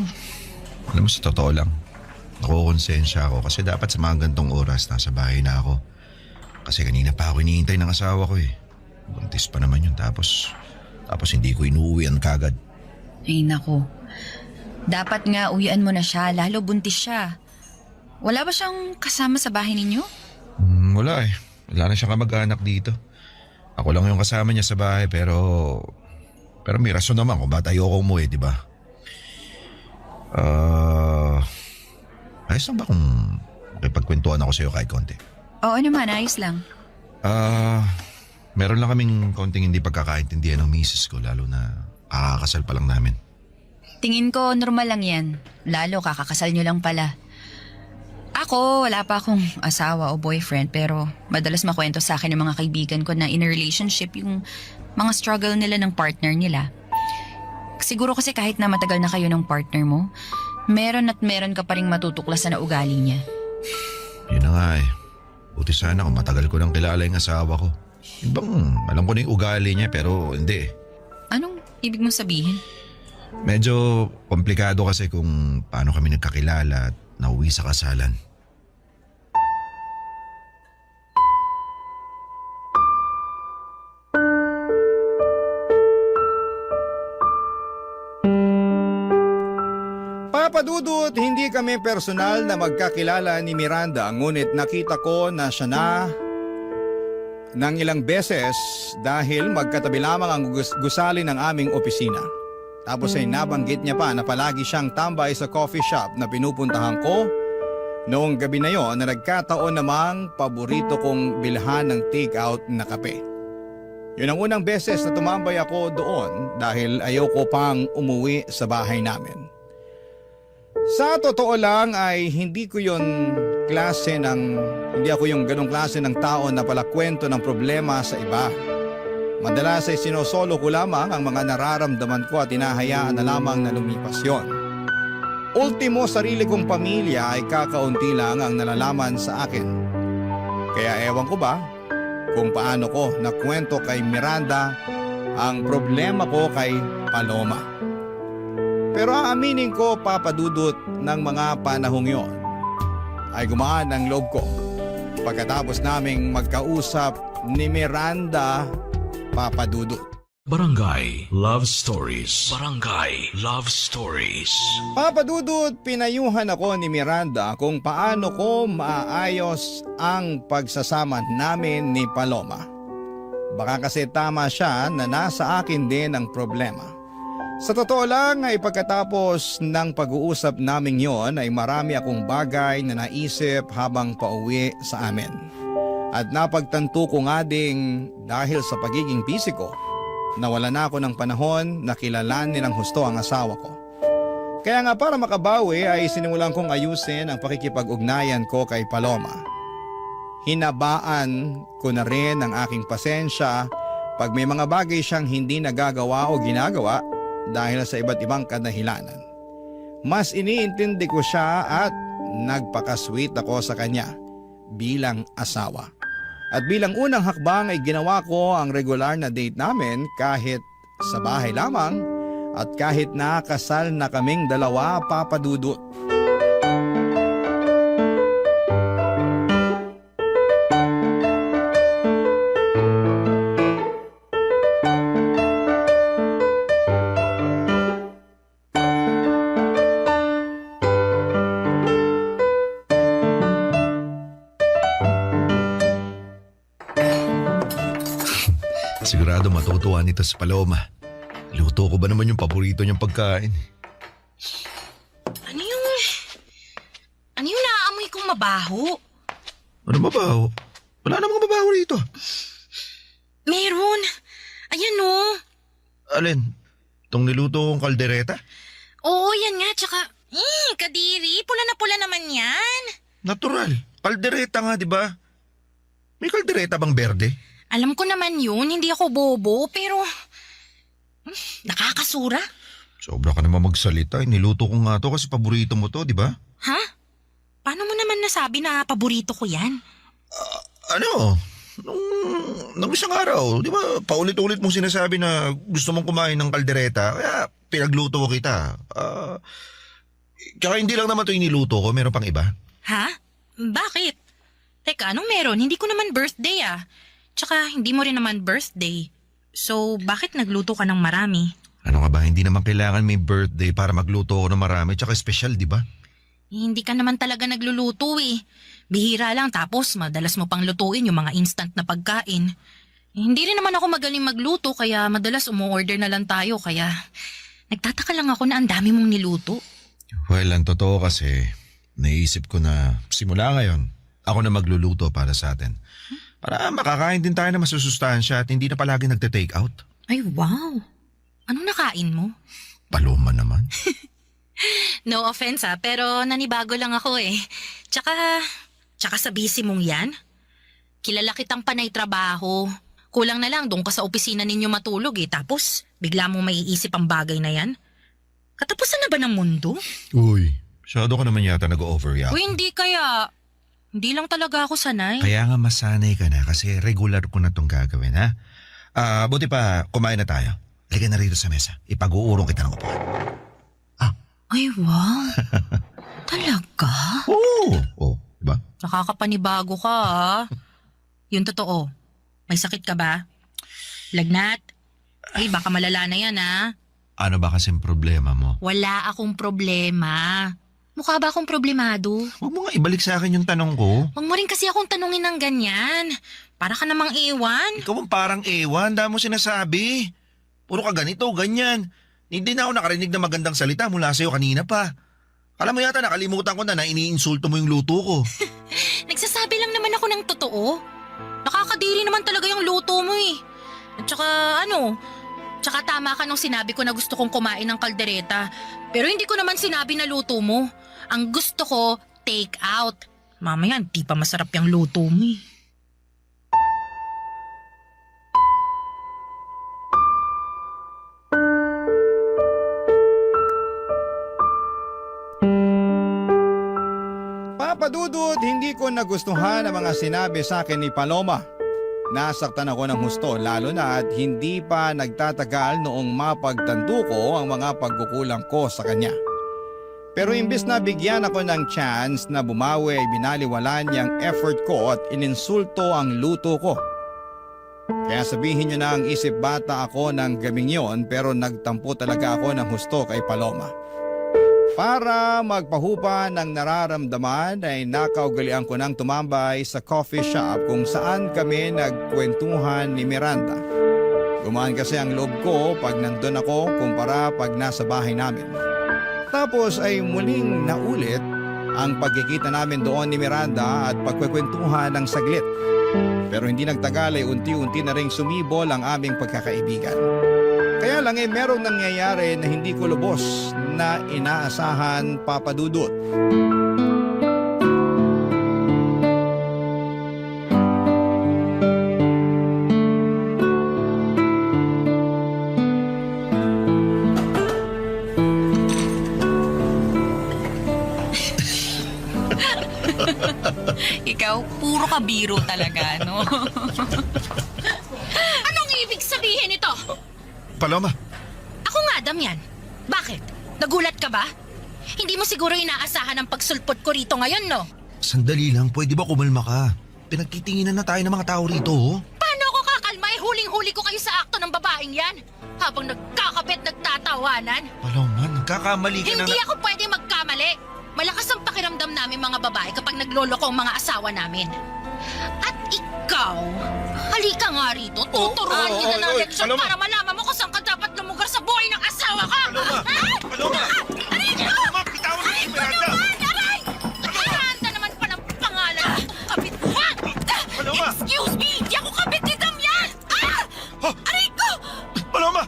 alam mo sa totoo lang, nakukonsensya ako kasi dapat sa mga gantong oras nasa bahay na ako. Kasi kanina pa ako iniintay ng asawa ko eh. Buntis pa naman yun tapos hindi ko inuuwian kagad. Ay nako, dapat nga uwian mo na siya, lalo buntis siya. Wala ba siyang kasama sa bahay ninyo? Wala eh. Wala na siyang kamag-anak dito. Ako lang yung kasama niya sa bahay pero may rason naman kung ba't ayoko umuwi, di ba? Ayos lang ba kung makipagkwentuhan ako sa'yo kahit konti? Oo naman, ayos lang. Meron lang kaming konting hindi pagkakaintindihan ng misis ko lalo na kakakasal pa lang namin. Tingin ko normal lang yan. Lalo kakakasal nyo lang pala. Ako, wala pa akong asawa o boyfriend pero madalas makwento sa akin ng mga kaibigan ko na in a relationship yung mga struggle nila ng partner nila. Siguro kasi kahit na matagal na kayo ng partner mo, meron ka pa ring matutuklasan na ugali niya. Yun na nga eh. Buti sana kung matagal ko nang kilala yung asawa ko. Yun bang alam ko na yung ugali niya pero hindi eh. Anong ibig mong sabihin? Medyo komplikado kasi kung paano kami nagkakilala at nauwi sa kasalan. Papadudot, hindi kami personal na magkakilala ni Miranda, ngunit nakita ko na siya na ng ilang beses dahil magkatabi lamang ang gusali ng aming opisina. Tapos ay nabanggit niya pa na palagi siyang tambay sa coffee shop na pinupuntahan ko noong gabi na yon na nagkataon namang paborito kong bilhan ng take-out na kape. Yun ang unang beses na tumambay ako doon dahil ayoko pang umuwi sa bahay namin. Sa totoo lang ay hindi ako yung ganong klase ng tao na palakwento ng problema sa iba. Madalas ay sinosolo ko lamang ang mga nararamdaman ko at hinahayaan na lamang na lumipas yon. Ultimo, sarili kong pamilya ay kakaunti lang ang nalalaman sa akin. Kaya ewan ko ba kung paano ko nakwento kay Miranda ang problema ko kay Paloma. Pero aaminin ko, papadudot ng mga panahong yon ay gumaan ang loob ko pagkatapos naming magkausap ni Miranda, papadudot. Barangay Love Stories. Barangay Love Stories. Papa Dudut, pinayuhan ako ni Miranda kung paano ko maaayos ang pagsasama namin ni Paloma. Baka kasi tama siya na nasa akin din ang problema. Sa totoo lang ay pagkatapos ng pag-uusap naming yon ay marami akong bagay na naisip habang pauwi sa amin. At napagtanto ko nga ding dahil sa pagiging busy ko, nawala na ako ng panahon na kilalanin ng husto ang asawa ko. Kaya nga para makabawi ay sinimulan kong ayusin ang pakikipag-ugnayan ko kay Paloma. Hinabaan ko na rin ang aking pasensya pag may mga bagay siyang hindi nagagawa o ginagawa dahil sa iba't ibang kadahilanan. Mas iniintindi ko siya at nagpakasweet ako sa kanya bilang asawa. At bilang unang hakbang ay ginawa ko ang regular na date namin kahit sa bahay lamang at kahit nakasal na kaming dalawa, Papa Dudut. Sigurado matutuwa nito sa Paloma. Luto ko ba naman yung paborito niyang pagkain? Ano yung naaamoy kong mabaho? Ano mabaho? Wala namang mabaho rito. Meron. Ayan o. Alin? Itong niluto kong kaldereta? Oo, yan nga. Tsaka, kadiri. Pula na pula naman yan. Natural. Kaldereta nga, di ba? May kaldereta bang berde? Alam ko naman yun. Hindi ako bobo. Pero, nakakasura. Sobra ka naman magsalita. Niluto ko nga to kasi paborito mo to, di ba? Ha? Paano mo naman nasabi na paborito ko yan? Ano? Nung isang araw, di ba, paulit-ulit mong sinasabi na gusto mong kumain ng kaldereta, kaya pinagluto ko kita. Kaya hindi lang naman ito iniluto ko, meron pang iba. Ha? Bakit? Teka, anong meron? Hindi ko naman birthday ah. Tsaka hindi mo rin naman birthday. So, bakit nagluto ka ng marami? Ano nga ba, hindi naman kailangan may birthday para magluto ko ng marami, tsaka special, di ba? Hindi ka naman talaga nagluluto eh. Bihira lang tapos madalas mo pang lutuin yung mga instant na pagkain. Hindi rin naman ako magaling magluto kaya madalas umu-order na lang tayo kaya nagtataka lang ako na ang dami mong niluto. Well, ang totoo kasi, naisip ko na simula ngayon, ako na magluluto para sa atin. Para makakain din tayo na masusustansya at hindi na palagi nagte-take out. Ay wow! Anong nakain mo? Paloma naman. No offense pero nanibago lang ako eh. Tsaka sa busy mong yan? Kilala kitang panay trabaho. Kulang na lang doon ka sa opisina ninyo matulog eh. Tapos bigla mong maiisip ang bagay na yan. Katapusan na ba ng mundo? Uy, masyado ka naman yata nag-overreact. Uy, hindi kaya. Hindi lang talaga ako sanay. Kaya nga masanay ka na kasi regular ko na itong gagawin, ha? Buti pa, kumain na tayo. Halika na rito sa mesa. Ipag-uurong kita ng upuan. Ay, wow. Talaga? Oo, diba? Nakakapanibago ka ah. Yung totoo. May sakit ka ba? Lagnat? Ay, baka malala na yan ah. Ano ba kasing problema mo? Wala akong problema. Mukha ba akong problemado? Huwag mo nga ibalik sa akin yung tanong ko. Huwag mo rin kasi akong tanungin ng ganyan. Para ka namang iwan. Ikaw ang parang ewan, dahil mo sinasabi. Puro ka ganito, ganyan. Hindi na ako nakarinig na magandang salita mula sa'yo kanina pa. Alam mo yata nakalimutan ko na iniinsulto mo yung luto ko. Nagsasabi lang naman ako ng totoo. Nakakadiri naman talaga yung luto mo eh. At tsaka tama ka nung sinabi ko na gusto kong kumain ng kaldereta. Pero hindi ko naman sinabi na luto mo. Ang gusto ko, take out. Mamaya, di pa masarap yung luto mo eh. Papa Dudut, hindi ko nagustuhan ang mga sinabi sa akin ni Paloma. Nasaktan ako ng husto lalo na at hindi pa nagtatagal noong mapagtanto ko ang mga pagkukulang ko sa kanya. Pero imbes na bigyan ako ng chance na bumawi ay binaliwalan niyang effort ko at ininsulto ang luto ko. Kaya sabihin nyo na ang isip bata ako ng gabing yon pero nagtampo talaga ako ng husto kay Paloma. Para magpahupa ng nararamdaman ay nakaugalian ko ng tumambay sa coffee shop kung saan kami nagkwentuhan ni Miranda. Gumaan kasi ang loob ko pag nandun ako kumpara pag nasa bahay namin. Tapos ay muling naulit ang pagkikita namin doon ni Miranda at pagkwekwentuhan ng saglit. Pero hindi nagtagal ay unti-unti na ring sumibol ang aming pagkakaibigan. Kaya lang ay merong nangyayari na hindi ko lubos na inaasahan, Papa Dudut. Ikaw, puro ka biro talaga, no? Anong ibig sabihin nito? Paloma, Ako nga, Damian. Bakit? Nagulat ka ba? Hindi mo siguro inaasahan ang pagsulpot ko rito ngayon, no? sandali lang. Pwede ba kumalma ka? Pinagtitinginan na tayo ng mga tao rito, oh. Paano ako kakalma? Huling-huli ko kayo sa akto ng babaeng yan. Habang nagkakapit, nagtatawanan. Paloma, nagkakamali ka na. Hindi ako pwede magkamali. Malakas ang pakiramdam namin mga babae kapag nagloloko ang mga asawa namin. At ikaw, halika nga rito. Tuturuan kita ng leksyon Paloma. para malaman mo kung saan ka dapat lumugar sa buhay ng asawa ka. Paloma! Paloma! Aray ko! Paloma, bitawan mo si Miranda! Aray! Miranda naman pa ng pangalan. Kabit mo! Paloma! Excuse me! Di ako kabit ni Damian! Aray ko! Paloma!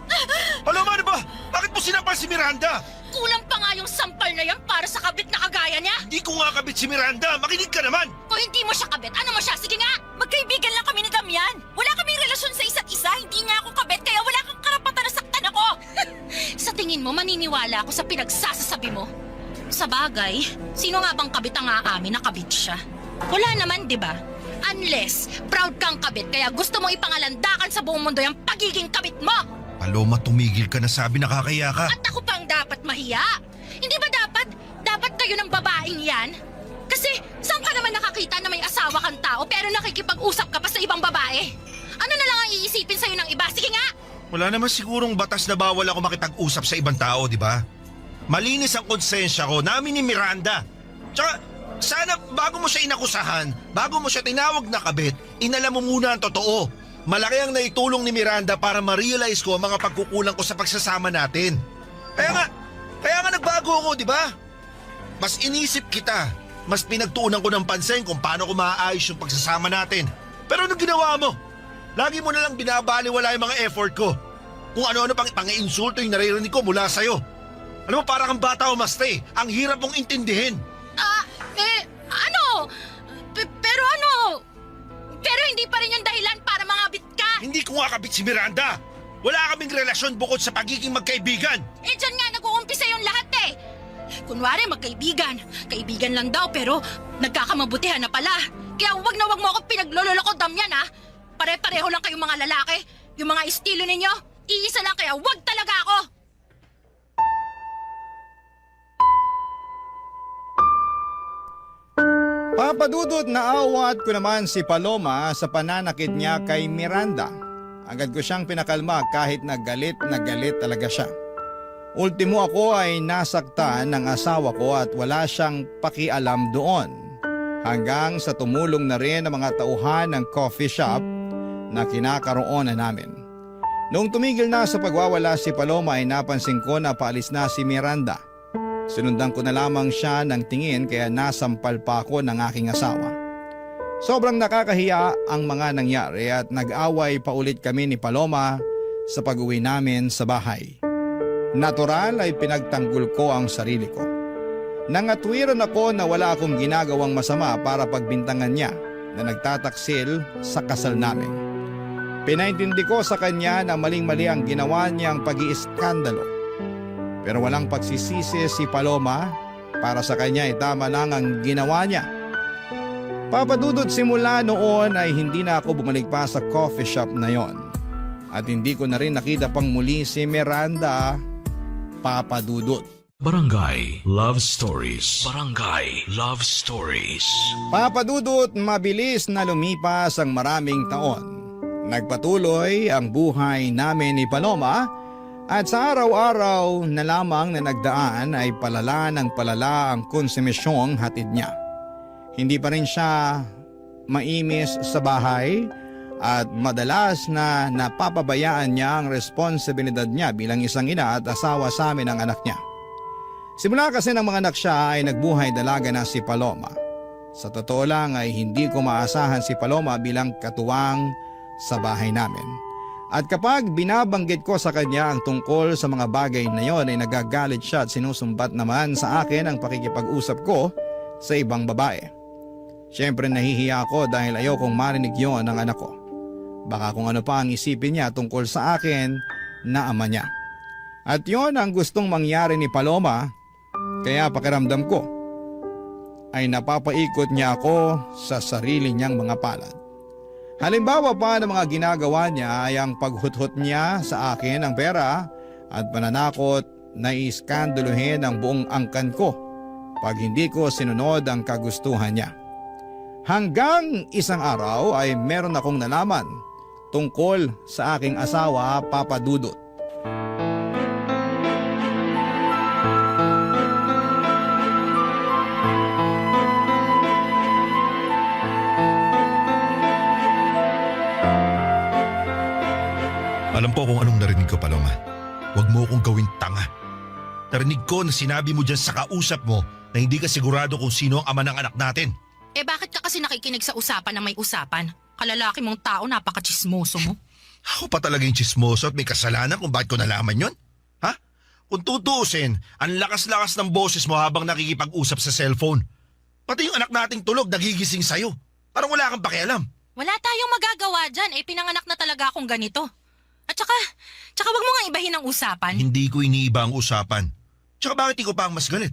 Paloma, ano ba? Bakit mo sinapal si Miranda? Kulang pa nga yung sampal na yan para sa kabit na kagaya niya. Hindi ko nga kabit si Miranda. Makinig ka naman. Kung hindi mo siya kabit, ano mo siya? Sige nga! Magkaibigan lang kami ni Damian. Wala kaming relasyon sa isa't isa. Hindi niya ako kabit, kaya wala kang karapatan na saktan ako. Sa tingin mo, maniniwala ako sa pinagsasasabi mo? Sa bagay, sino nga bang kabit ang aamin na kabit siya? Wala naman, di ba? Unless, proud kang kabit, kaya gusto mo ipangalandakan sa buong mundo yung pagiging kabit mo. Paloma, tumigil ka na, sabi nakakaya ka. At ako pang dapat mahiya? Hindi ba dapat? Dapat kayo ng babaeng yan? Kasi saan ka naman nakakita na may asawa kang tao pero nakikipag-usap ka pa sa ibang babae? Ano na lang ang iisipin sa'yo ng iba? Sige nga! Wala naman sigurong batas na bawal ako makipag-usap sa ibang tao, di ba? Malinis ang konsensya ko, namin ni Miranda. Tsaka, sana bago mo siya inakusahan, bago mo siya tinawag na kabit, inalam mo muna ang totoo. Malaki ang naitulong ni Miranda para ma-realize ko ang mga pagkukulang ko sa pagsasama natin. Kaya nga nagbago ako, di ba? Mas inisip kita, mas pinagtuunan ko ng pansin kung paano ko maaayos yung pagsasama natin. Pero anong ginawa mo? Lagi mo na lang binabaliwala yung mga effort ko. Kung ano-ano pang insulto yung naririnig ko mula sa'yo. Alam mo, para kang bata o maste, ang hirap mong intindihin. Pero hindi pa rin yung dahilan para mangabit ka. Hindi ko nga kabit si Miranda. Wala kaming relasyon bukod sa pagiging magkaibigan. Dyan nga nag-uumpisa yung lahat eh. Kunwari magkaibigan. Kaibigan lang daw pero nagkakamabutihan na pala. Kaya wag na wag mo ako pinaglololoko, Damian ha. Pare-pareho lang kayong mga lalaki. Yung mga estilo ninyo, iisa lang kaya wag talaga ako. Papadudot na awat ko naman si Paloma sa pananakit niya kay Miranda. Agad ko siyang pinakalma kahit na galit talaga siya. Ultimo ako ay nasaktan ng asawa ko at wala siyang pakialam doon. Hanggang sa tumulong na rin ang mga tauhan ng coffee shop na kinakaroonan namin. Noong tumigil na sa pagwawala si Paloma ay napansin ko na paalis na si Miranda. Sinundan ko na lamang siya ng tingin kaya nasampal pa ako ng aking asawa. Sobrang nakakahiya ang mga nangyari at nag-away pa ulit kami ni Paloma sa pag-uwi namin sa bahay. Natural ay pinagtanggol ko ang sarili ko. Nangatwiran ako na wala akong ginagawang masama para pagbintangan niya na nagtataksil sa kasal namin. Pinaintindi ko sa kanya na maling-mali ang ginawa niyang pag-iiskandalo. Pero walang pagsisisi si Paloma, para sa kanya ay tama lang ang ginawa niya. Papadudod simula noon ay hindi na ako bumalik pa sa coffee shop na yon. At hindi ko na rin nakita pang muli si Miranda, Papadudod. Barangay Love Stories. Barangay Love Stories. Papadudot, mabilis na lumipas ang maraming taon. Nagpatuloy ang buhay namin ni Paloma at sa araw-araw na lamang na nagdaan ay palala ng palala ang konsumisyong hatid niya. Hindi pa rin siya maimis sa bahay at madalas na napapabayaan niya ang responsibilidad niya bilang isang ina at asawa sa amin ng anak niya. Simula kasi ng mga anak siya ay nagbuhay dalaga na si Paloma. Sa totoo lang ay hindi ko maasahan si Paloma bilang katuwang sa bahay namin. At kapag binabanggit ko sa kanya ang tungkol sa mga bagay na yon ay nagagalit siya at sinusumbat naman sa akin ang pakikipag-usap ko sa ibang babae. Siyempre nahihiya ako dahil ayokong marinig yon ng anak ko. Baka kung ano pa ang isipin niya tungkol sa akin na ama niya. At yon ang gustong mangyari ni Paloma, kaya pakiramdam ko ay napapaikot niya ako sa sarili niyang mga palad. Halimbawa pa ng mga ginagawa niya ay ang paghuthot niya sa akin ng pera at pananakot na iskanduluhin ang buong angkan ko pag hindi ko sinunod ang kagustuhan niya. Hanggang isang araw ay meron akong nalaman tungkol sa aking asawa, Papa Dudut. Alam ko kung anong narinig ko, Paloma. Huwag mo akong gawing tanga. Narinig ko na sinabi mo dyan sa kausap mo na hindi ka sigurado kung sino ang ama ng anak natin. Eh bakit ka kasi nakikinig sa usapan na may usapan? Kalalaki mong tao, napaka-chismoso mo. Ako pa talaga yung chismoso at may kasalanan kung bakit ko nalaman yon. Ha? Kung tutuusin, ang lakas-lakas ng boses mo habang nakikipag-usap sa cellphone. Pati yung anak nating tulog nagigising sa'yo. Parang wala kang pakialam. Wala tayong magagawa dyan, pinanganak na talaga akong ganito. At tsaka wag mo nga ibahin ang usapan. Hindi ko iniiba ang usapan. Tsaka bakit ikaw pa ang mas galit?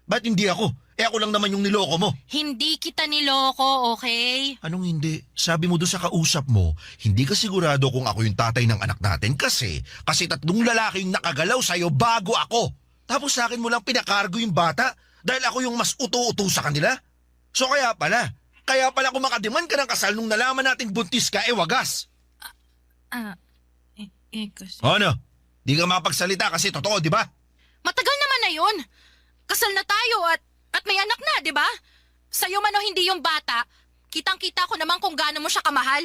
Ba't hindi ako? Ako lang naman yung niloko mo. Hindi kita niloko, okay? Anong hindi? Sabi mo doon sa kausap mo, hindi ka sigurado kung ako yung tatay ng anak natin kasi tatlong lalaki yung nakagalaw sa'yo bago ako. Tapos sa akin mo lang pinakargo yung bata dahil ako yung mas uto-uto sa kanila. So kaya pala kung makadiman ka ng kasal nung nalaman nating buntis ka, wagas. Kasi... Ano? Di ka makapagsalita kasi totoo, di ba? Matagal naman na yun. Kasal na tayo at may anak na, di ba? Sa'yo man o hindi yung bata, kitang-kita ko naman kung gaano mo siya kamahal.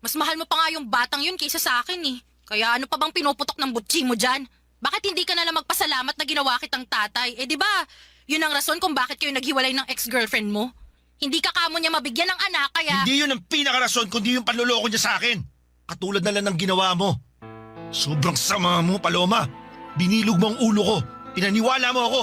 Mas mahal mo pa nga yung batang yun kaysa sa akin eh. Kaya ano pa bang pinuputok ng butsi mo dyan? Bakit hindi ka na lang magpasalamat na ginawa kitang tatay? Di ba? Yun ang rason kung bakit kayo naghiwalay ng ex-girlfriend mo. Hindi ka kamo niya mabigyan ng anak, kaya... Hindi yun ang pinakarason kundi yung panluloko niya sa akin. Katulad na lang ng ginawa mo. Sobrang sama mo, Paloma. Binilog mo ang ulo ko. Pinaniwala mo ako.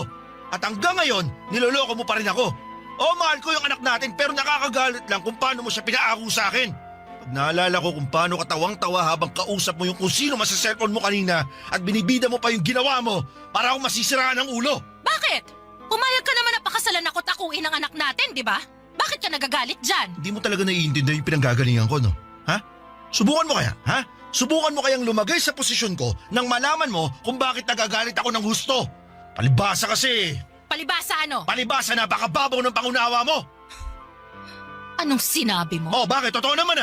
At hanggang ngayon, niloloko mo pa rin ako. Mahal ko yung anak natin pero nakakagalit lang kung paano mo siya pinaako sa akin. Pag naalala ko kung paano katawang-tawa habang kausap mo yung kung sino man sa cellphone mo kanina at binibida mo pa yung ginawa mo para akong masisiraan ng ulo. Bakit? Pumayag ka naman na pakasalan ako takuin ang anak natin, di ba? Bakit ka nagagalit dyan? Hindi mo talaga naiintindihan yung pinanggagalingan ko, no? Ha? Subukan mo kaya, ha? Subukan mo kayang lumagay sa posisyon ko nang malaman mo kung bakit nagagalit ako ng gusto. Palibasa kasi. Palibasa ano? Palibasa, napakababaw ng pangunawa mo. Anong sinabi mo? Bakit? Totoo naman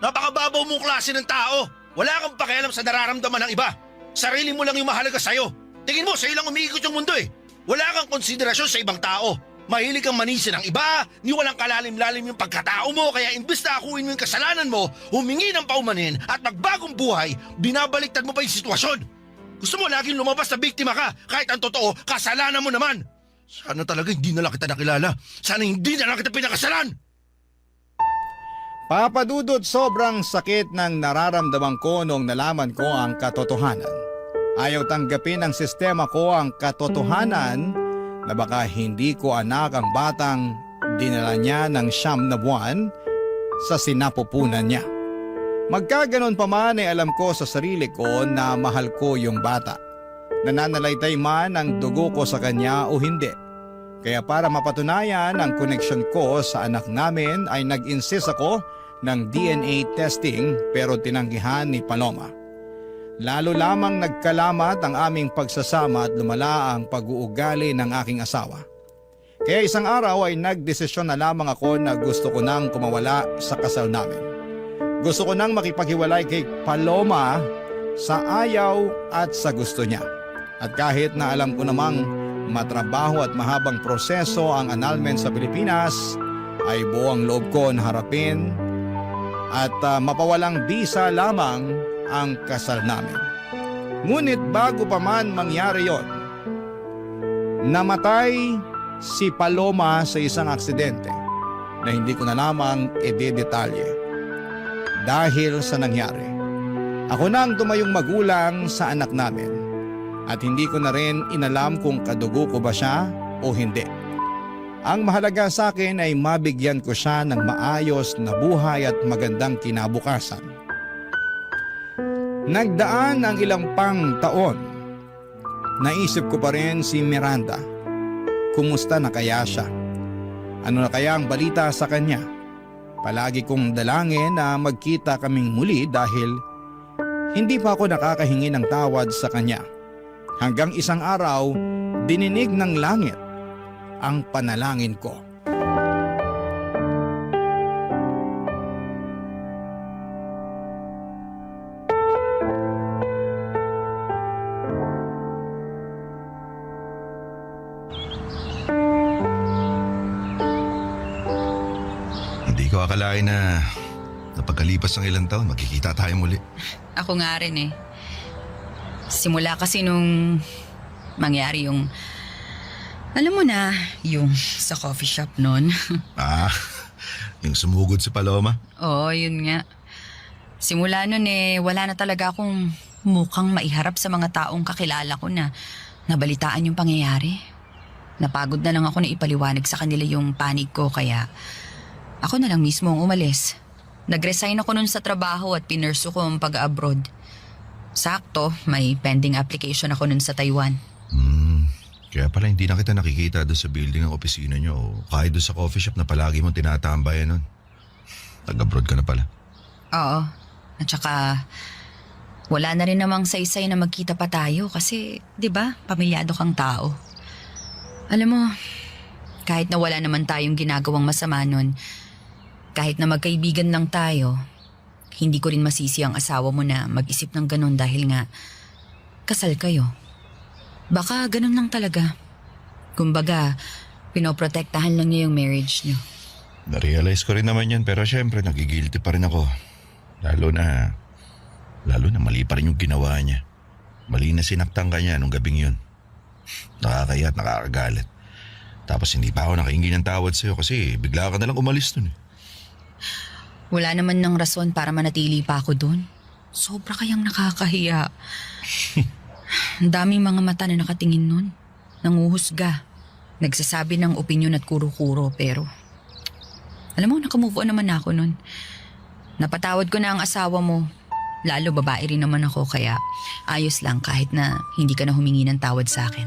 Napakababaw mong klase ng tao. Wala kang pakialam sa nararamdaman ng iba. Sarili mo lang yung mahalaga sa'yo. Tingin mo, sa'yo lang umiikot yung mundo eh. Wala kang konsiderasyon sa ibang tao. Mahilig kang manisin ng iba, ni walang kalalim-lalim yung pagkatao mo, kaya imbes na akuin mo yung kasalanan mo, humingi ng paumanin at magbagong buhay, binabaliktad mo pa yung sitwasyon. Gusto mo laging lumabas na biktima ka, kahit ang totoo, kasalanan mo naman. Sana talaga hindi na lang kita nakilala. Sana hindi na lang kita pinakasalan. Papa Dudut, sobrang sakit ng nararamdaman ko nung nalaman ko ang katotohanan. Ayaw tanggapin ng sistema ko ang katotohanan na baka hindi ko anak ang batang dinala niya ng 9 na buwan sa sinapupunan niya. Magkaganon pa man ay alam ko sa sarili ko na mahal ko yung bata. Nananalaytay man ang dugo ko sa kanya o hindi. Kaya para mapatunayan ang koneksyon ko sa anak namin ay nag-insist ako ng DNA testing pero tinanggihan ni Paloma. Lalo lamang nagkalamat ang aming pagsasama at lumala ang pag-uugali ng aking asawa. Kaya isang araw ay nagdesisyon na lamang ako na gusto ko nang kumawala sa kasal namin. Gusto ko nang makipaghiwalay kay Paloma sa ayaw at sa gusto niya. At kahit na alam ko namang matrabaho at mahabang proseso ang annulment sa Pilipinas, ay buong loob ko na harapin at mapawalang bisa lamang ang kasal namin. Ngunit bago pa man mangyari yon, namatay si Paloma sa isang aksidente na hindi ko na lamang idedetalye. Dahil sa nangyari, ako na ang tumayong magulang sa anak namin at hindi ko na rin inalam kung kadugo ko ba siya o hindi. Ang mahalaga sa akin ay mabigyan ko siya ng maayos na buhay at magandang kinabukasan. Nagdaan ang ilang pang taon. Naisip ko pa rin si Miranda. Kumusta na kaya siya? Ano na kaya ang balita sa kanya? Palagi kong dalangin na magkita kaming muli dahil hindi pa ako nakakahingi ng tawad sa kanya. Hanggang isang araw, dininig ng langit ang panalangin ko. Hindi ko akalain na pagkalipas ng ilang taon, magkikita tayo muli. Ako nga rin eh. Simula kasi nung mangyari yung, alam mo na, yung sa coffee shop nun. Yung sumugod si Paloma. Oo, yun nga. Simula nun wala na talaga akong mukhang maiharap sa mga taong kakilala ko na nabalitaan yung pangyayari. Napagod na lang ako na ipaliwanag sa kanila yung panig ko kaya ako na lang mismo ang umalis. Nag-resign ako nun sa trabaho at pinursu ko ang pag-abroad. Sakto, may pending application ako nun sa Taiwan. Kaya pala hindi na kita nakikita doon sa building ng opisina nyo o kahit doon sa coffee shop na palagi mong tinatambayan nun. Nag-abroad ka na pala. Oo. At saka, wala na rin namang saysay na magkita pa tayo kasi, di ba, pamilyado kang tao. Alam mo, kahit na wala naman tayong ginagawang masama nun, kahit na magkaibigan lang tayo, hindi ko rin masisi ang asawa mo na mag-isip ng ganun dahil nga kasal kayo. Baka ganun lang talaga. Kumbaga, pinoprotektahan lang niya yung marriage niyo. Na-realize ko rin naman yan pero syempre nagigilty pa rin ako. Lalo na mali pa rin yung ginawa niya. Mali na sinaktan ka niya nung gabing yun. Nakakaya at nakakagalit. Tapos hindi pa ako nakahingi ng tawad sa'yo kasi bigla ka nalang umalis nun. Wala naman ng rason para manatili pa ako doon. Sobra kayang nakakahiya. Ang daming mga mata na nakatingin nun. Nanguhusga. Nagsasabi ng opinyon at kuro-kuro pero alam mo, nakamove on naman ako nun. Napatawad ko na ang asawa mo. Lalo babae rin naman ako kaya ayos lang kahit na hindi ka na humingi ng tawad sa akin.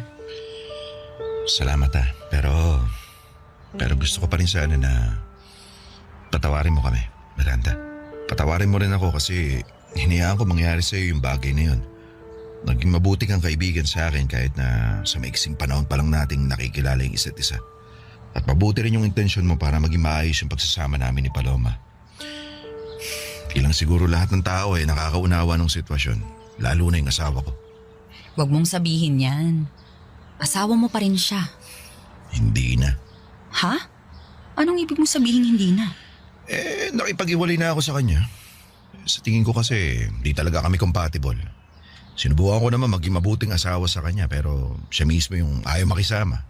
Salamat pero gusto ko pa rin sana na patawarin mo kami, Miranda. Patawarin mo rin ako kasi hinayaan ko mangyari sa'yo yung bagay na yun. Naging mabuti kang kaibigan sa akin kahit na sa maiksing panahon pa lang nating nakikilala yung isa't isa. At mabuti rin yung intensyon mo para maging maayos yung pagsasama namin ni Paloma. Ilang siguro lahat ng tao nakakaunawa ng sitwasyon, lalo na yung asawa ko. Huwag mong sabihin yan. Asawa mo pa rin siya. Hindi na. Ha? Anong ibig mong sabihin hindi na? Nakipag-iwalay na ako sa kanya. Sa tingin ko kasi, di talaga kami compatible. Sinubukan ko naman maging mabuting asawa sa kanya pero siya mismo yung ayaw makisama.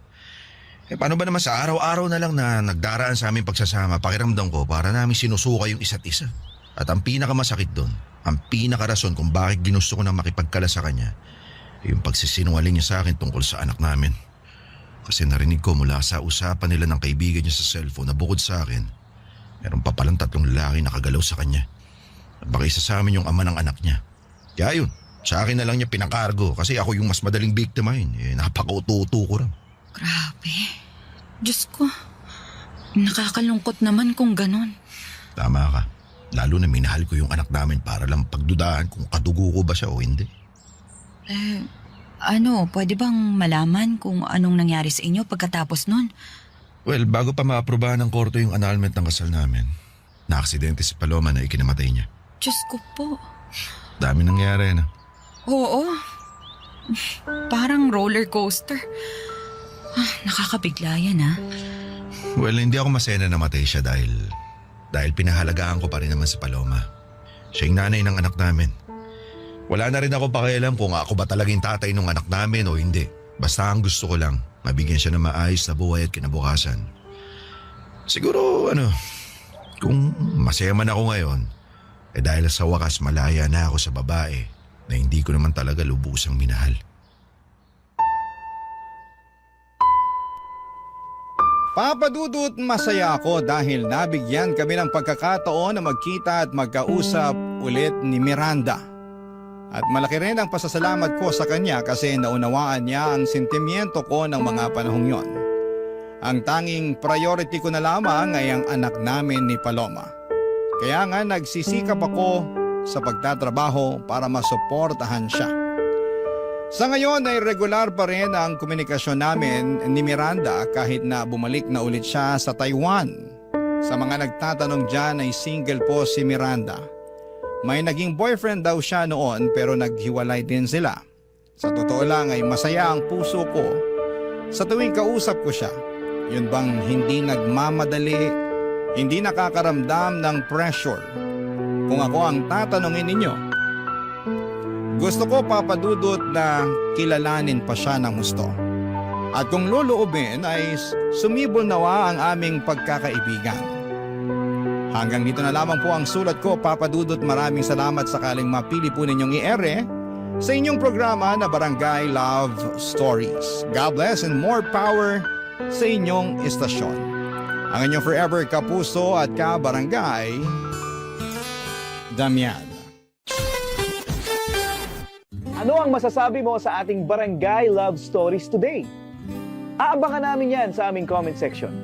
Paano ba naman sa araw-araw na lang na nagdaraan sa aming pagsasama, pakiramdam ko para namin sinusuka yung isa't isa. At ang pinakamasakit doon, ang pinakarason kung bakit ginusto ko na makipagkala sa kanya, yung pagsisinungaling niya sa akin tungkol sa anak namin. Kasi narinig ko mula sa usapan nila ng kaibigan niya sa cellphone na bukod sa akin, meron pa palang 3 lalaki nakagalaw sa kanya. At baka isa sa amin yung ama ng anak niya. Kaya yun, sa akin na lang niya pinakargo kasi ako yung mas madaling biktima yun. Napaka-uto-uto ko rin. Grabe. Diyos ko. Nakakalungkot naman kung ganon. Tama ka. Lalo na minahal ko yung anak namin para lang pagdudahan kung kadugo ko ba siya o hindi. Pwede bang malaman kung anong nangyari sa inyo pagkatapos nun? Well, bago pa maaprobahan ng korte yung annulment ng kasal namin, naaksidente si Paloma na ikinamatay niya. Diyos ko po. Dami nangyari na. Oo. Parang roller coaster. Nakakabigla yan, ha? Well, hindi ako masaya na namatay siya dahil pinahalagaan ko pa rin naman si Paloma. Siya yung nanay ng anak namin. Wala na rin ako pakialam kung ako ba talagang tatay ng anak namin o hindi. Basta ang gusto ko lang, mabigyan siya ng maayos na buhay at kinabukasan. Siguro, kung masaya man ako ngayon, dahil sa wakas malaya na ako sa babae na hindi ko naman talaga lubusang minahal. Papa Dudut, masaya ako dahil nabigyan kami ng pagkakataon na magkita at magkausap ulit ni Miranda. At malaki rin ang pasasalamat ko sa kanya kasi naunawaan niya ang sentimiento ko ng mga panahong yon. Ang tanging priority ko na lamang ay ang anak namin ni Paloma. Kaya nga nagsisikap ako sa pagtatrabaho para masuportahan siya. Sa ngayon ay regular pa rin ang komunikasyon namin ni Miranda kahit na bumalik na ulit siya sa Taiwan. Sa mga nagtatanong dyan ay single po si Miranda. May naging boyfriend daw siya noon pero naghiwalay din sila. Sa totoo lang ay masaya ang puso ko sa tuwing kausap ko siya. Yun bang hindi nagmamadali, hindi nakakaramdam ng pressure. Kung ako ang tatanungin ninyo, gusto ko, Papa Dudut, na kilalanin pa siya ng gusto. At kung luluubin ay sumibol nawa ang aming pagkakaibigan. Hanggang dito na lamang po ang sulat ko, Papa Dudut. Maraming salamat sakaling mapili po ninyong i-ere sa inyong programa na Barangay Love Stories. God bless and more power sa inyong istasyon. Ang inyong forever kapuso at kabarangay, Damian. Ano ang masasabi mo sa ating Barangay Love Stories today? Aabangan namin yan sa aming comment section.